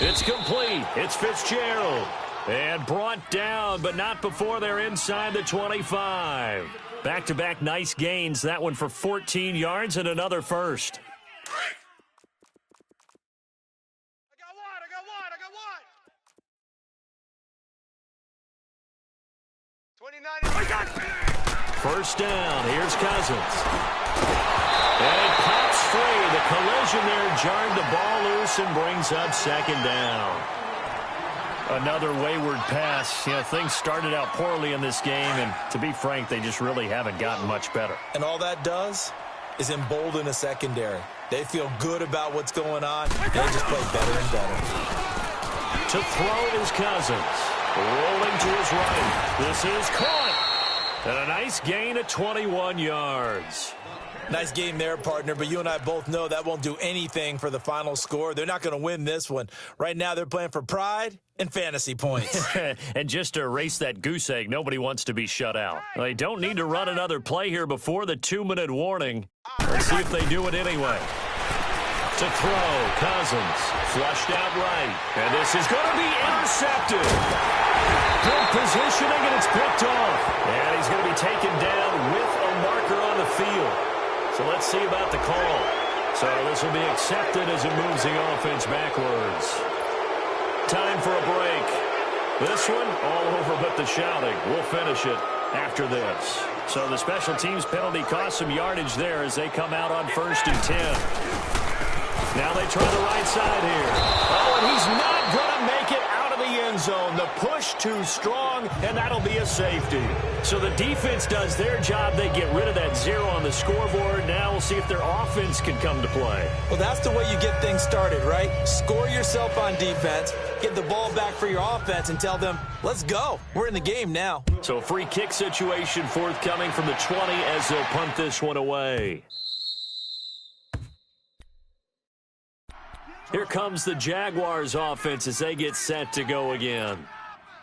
It's complete. It's Fitzgerald. And brought down, but not before they're inside the 25. Back-to-back nice gains. That one for 14 yards and another first. I got one. 29. First down. Here's Cousins. And it pops free. The collision there jarred the ball loose and brings up 2nd down. Another wayward pass. You know, things started out poorly in this game, and to be frank, they just really haven't gotten much better. And all that does is embolden a secondary. They feel good about what's going on, and they just play better and better. To throw is Cousins. Rolling to his right. This is caught. And a nice gain of 21 yards. Nice game there, partner, but you and I both know that won't do anything for the final score. They're not going to win this one. Right now, they're playing for pride and fantasy points. And just to erase that goose egg, nobody wants to be shut out. They don't need to run another play here before the 2-minute warning. Let's see if they do it anyway. To throw, Cousins. Flushed out right. And this is going to be intercepted. Good positioning, and it's picked off. And he's going to be taken down with a marker on the field. So let's see about the call. So this will be accepted as it moves the offense backwards. Time for a break. This one, all over but the shouting. We'll finish it after this. So the special teams penalty cost some yardage there as they come out on 1st and 10. Now they try the right side here. Oh, and he's not going to make it out of the end zone. The push too strong, and that'll be a safety. So the defense does their job. They get rid of that 0 on the scoreboard. Now we'll see if their offense can come to play. Well, that's the way you get things started, right? Score yourself on defense, get the ball back for your offense, and tell them, let's go. We're in the game now. So a free kick situation forthcoming from the 20 as they'll punt this one away. Here comes the Jaguars offense as they get set to go again.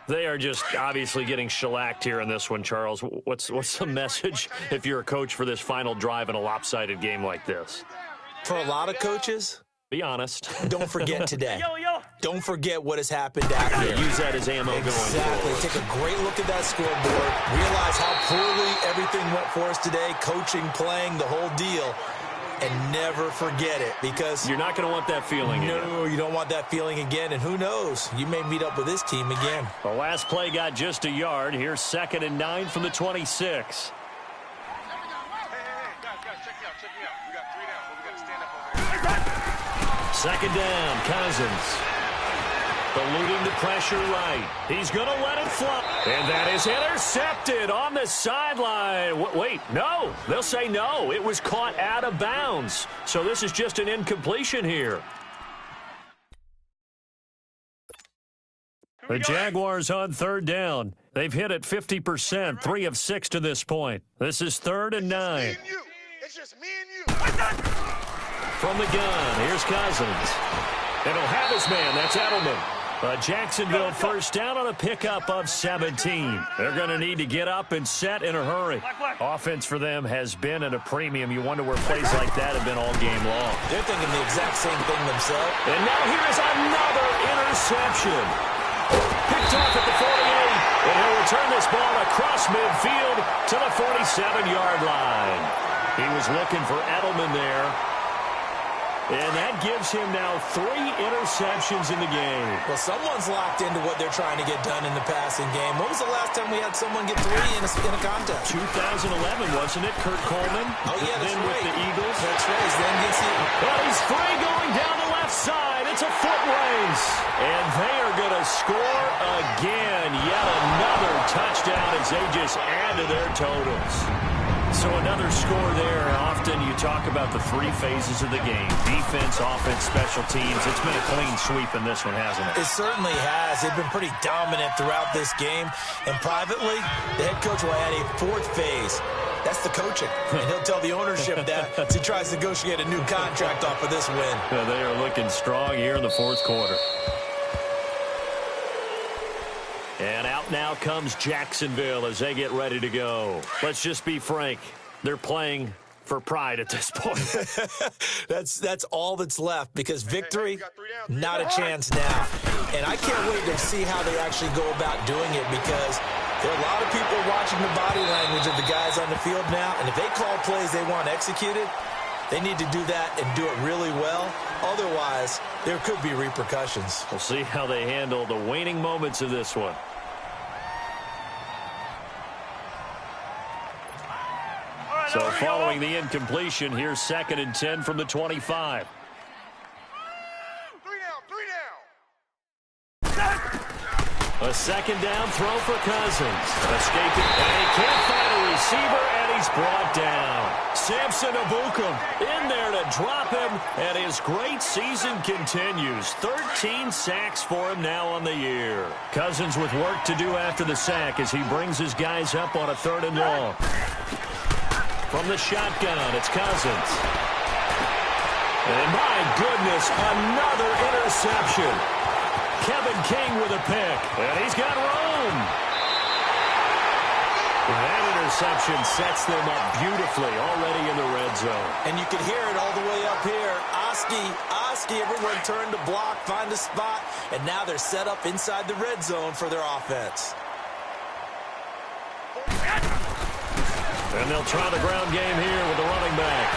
They are just obviously getting shellacked here in this one, Charles. What's the message if you're a coach for this final drive in a lopsided game like this? For a lot of coaches, be honest. Don't forget today. Don't forget what has happened out here. Use that as ammo going forward. Take a great look at that scoreboard. Realize how poorly everything went for us today. Coaching, playing, the whole deal. And never forget it, because you're not going to want that feeling again. No, you don't want that feeling again. And who knows? You may meet up with this team again. The last play got just a yard. Here's 2nd and 9 from the 26. Hey, guys, check me out. We got 3 down, but we got to stand up over here. 2nd down, Cousins. Eluding the pressure right. He's going to let it fly. And that is intercepted on the sideline. Wait, no. They'll say no. It was caught out of bounds. So this is just an incompletion here. The Jaguars on 3rd down. They've hit it 50%, 3 of 6 to this point. This is 3rd and 9. It's just me and you. From the gun, here's Cousins. And he'll have his man. That's Edelman. Jacksonville first down on a pickup of 17. They're going to need to get up and set in a hurry. Offense for them has been at a premium. You wonder where plays like that have been all game long. They're thinking the exact same thing themselves. And now here is another interception. Picked off at the 48. And he'll return this ball across midfield to the 47-yard line. He was looking for Edelman there. And that gives him now 3 interceptions in the game. Well, someone's locked into what they're trying to get done in the passing game. When was the last time we had someone get 3 in a contest? 2011, wasn't it, Kurt Coleman? Oh, yeah, that's then right. with the Eagles. That's right. Then gets the... But he's free going down the left side. It's a foot race. And they are going to score again. Yet another touchdown as they just add to their totals. So another score there. Often you talk about the 3 phases of the game. Defense, offense, special teams. It's been a clean sweep in this one, hasn't it? It certainly has. They've been pretty dominant throughout this game. And privately, the head coach will add a 4th phase. That's the coaching. And he'll tell the ownership that as he tries to negotiate a new contract off of this win. They are looking strong here in the 4th quarter. And out now comes Jacksonville as they get ready to go. Let's just be frank. They're playing for pride at this point. That's all that's left because victory, not a chance now. And I can't wait to see how they actually go about doing it because there are a lot of people watching the body language of the guys on the field now. And if they call plays they want executed, they need to do that and do it really well. Otherwise, there could be repercussions. We'll see how they handle the waning moments of this one. So following the incompletion, here's 2nd and 10 from the 25. 3 down. A 2nd down throw for Cousins. Escaping, and he can't find a receiver, and he's brought down. Samson Abukum in there to drop him, and his great season continues. 13 sacks for him now on the year. Cousins with work to do after the sack as he brings his guys up on a 3rd and long. From the shotgun, it's Cousins. And my goodness, another interception. Kevin King with a pick, and he's got room. That interception sets them up beautifully already in the red zone. And you can hear it all the way up here. Oski, everyone turned to block, find a spot, and now they're set up inside the red zone for their offense. And they'll try the ground game here with the running back.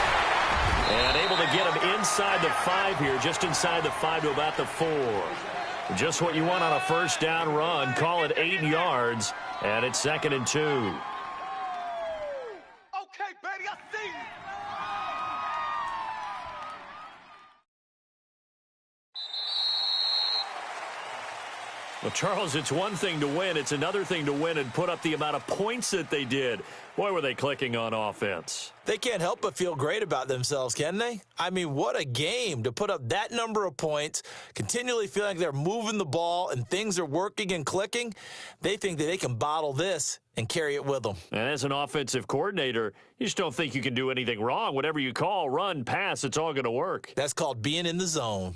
And able to get him inside the 5 here, just inside the 5 to about the 4. Just what you want on a 1st down run. Call it 8 yards, and it's 2nd and 2. Okay, baby, I see you. Well, Charles, it's one thing to win. It's another thing to win and put up the amount of points that they did. Boy, were they clicking on offense. They can't help but feel great about themselves, can they? I mean, what a game to put up that number of points, continually feeling like they're moving the ball and things are working and clicking. They think that they can bottle this and carry it with them. And as an offensive coordinator, you just don't think you can do anything wrong. Whatever you call, run, pass, it's all going to work. That's called being in the zone.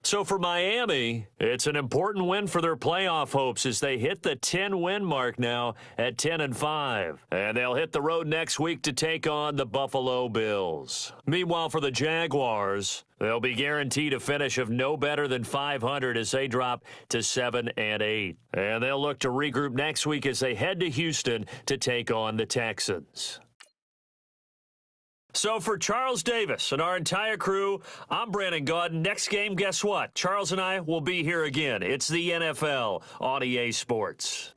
So for Miami, it's an important win for their playoff hopes as they hit the 10-win mark now at 10-5. And they'll hit the road next week to take on the Buffalo Bills. Meanwhile, for the Jaguars, they'll be guaranteed a finish of no better than 500 as they drop to 7-8. And they'll look to regroup next week as they head to Houston to take on the Texans. So for Charles Davis and our entire crew, I'm Brandon Gaudin. Next game, guess what? Charles and I will be here again. It's the NFL on EA Sports.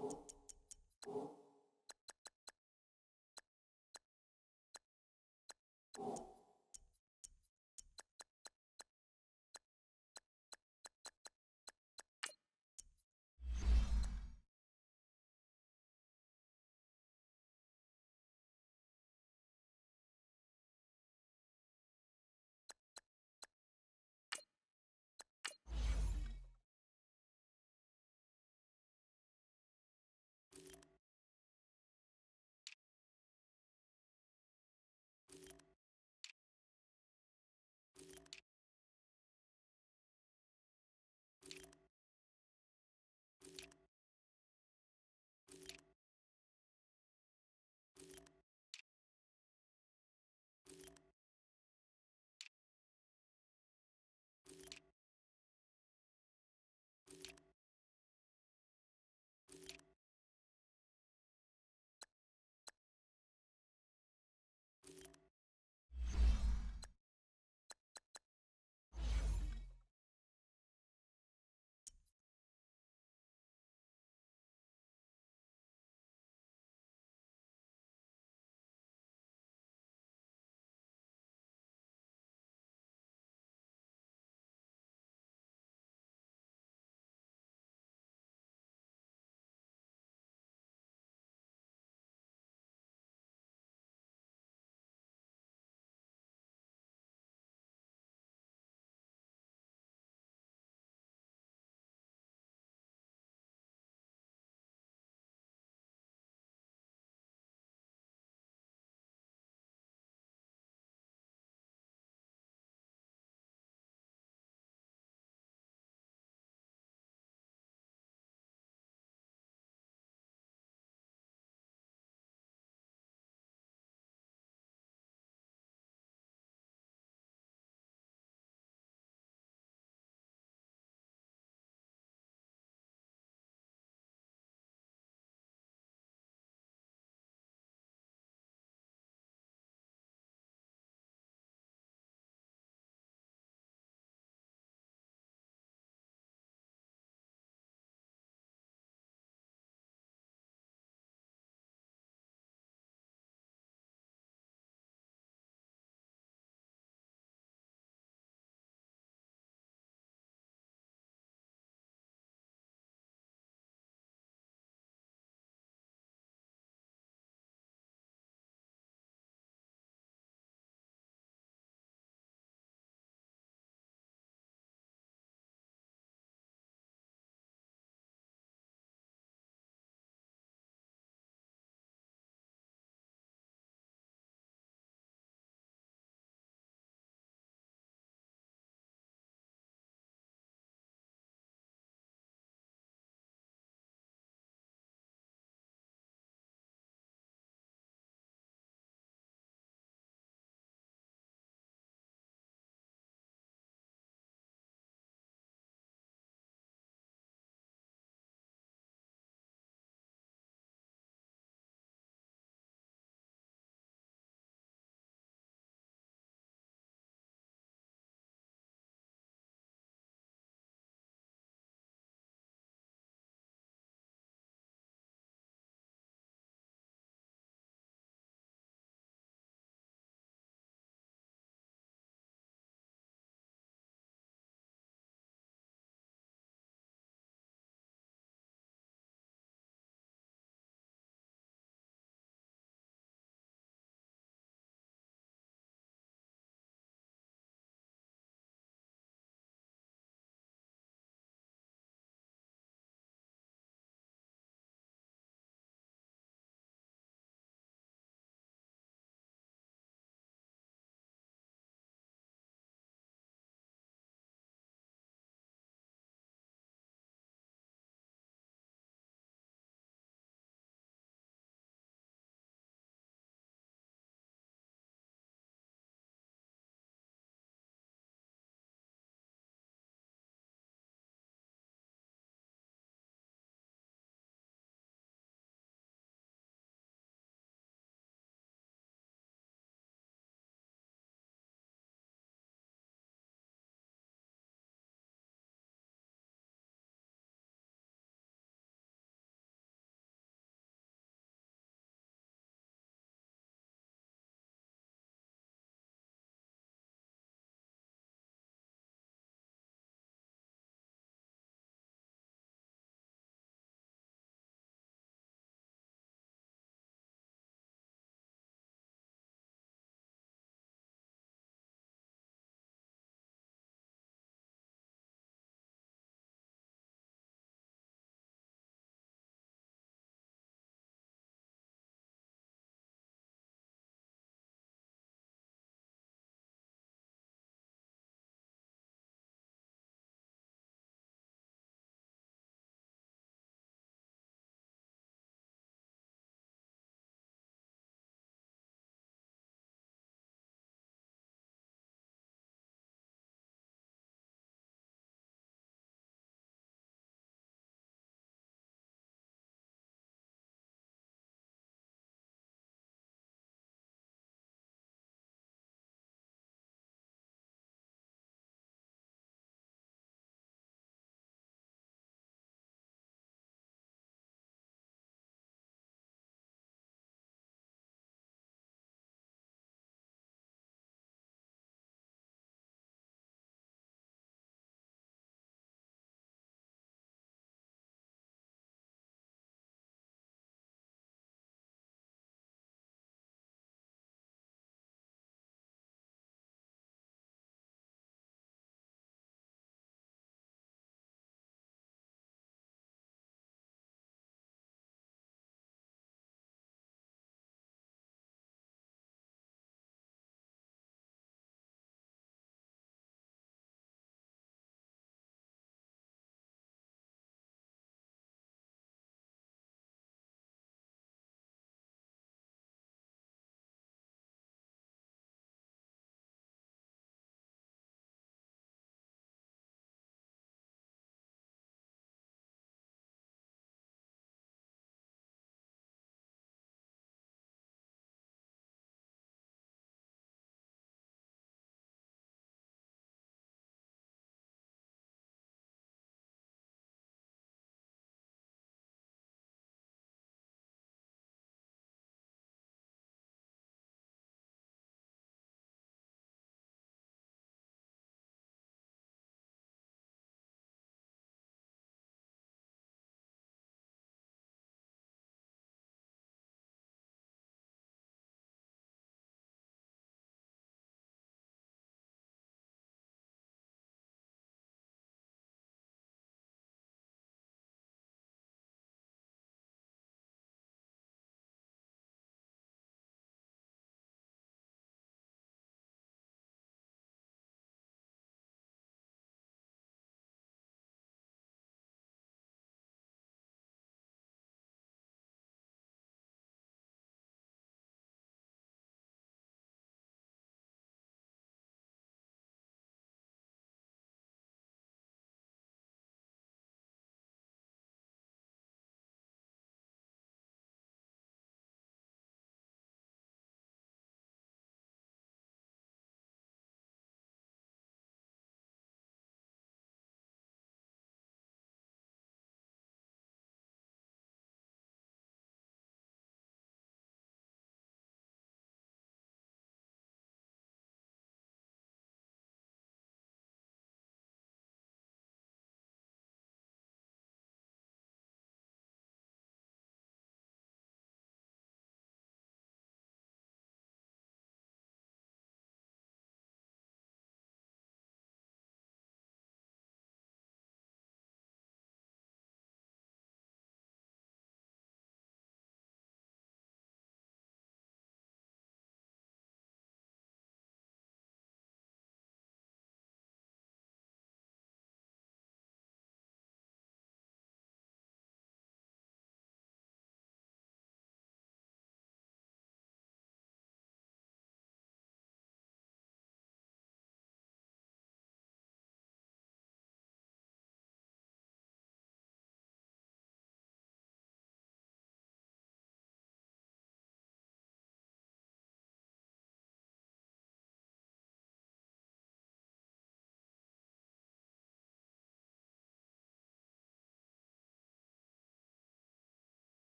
1.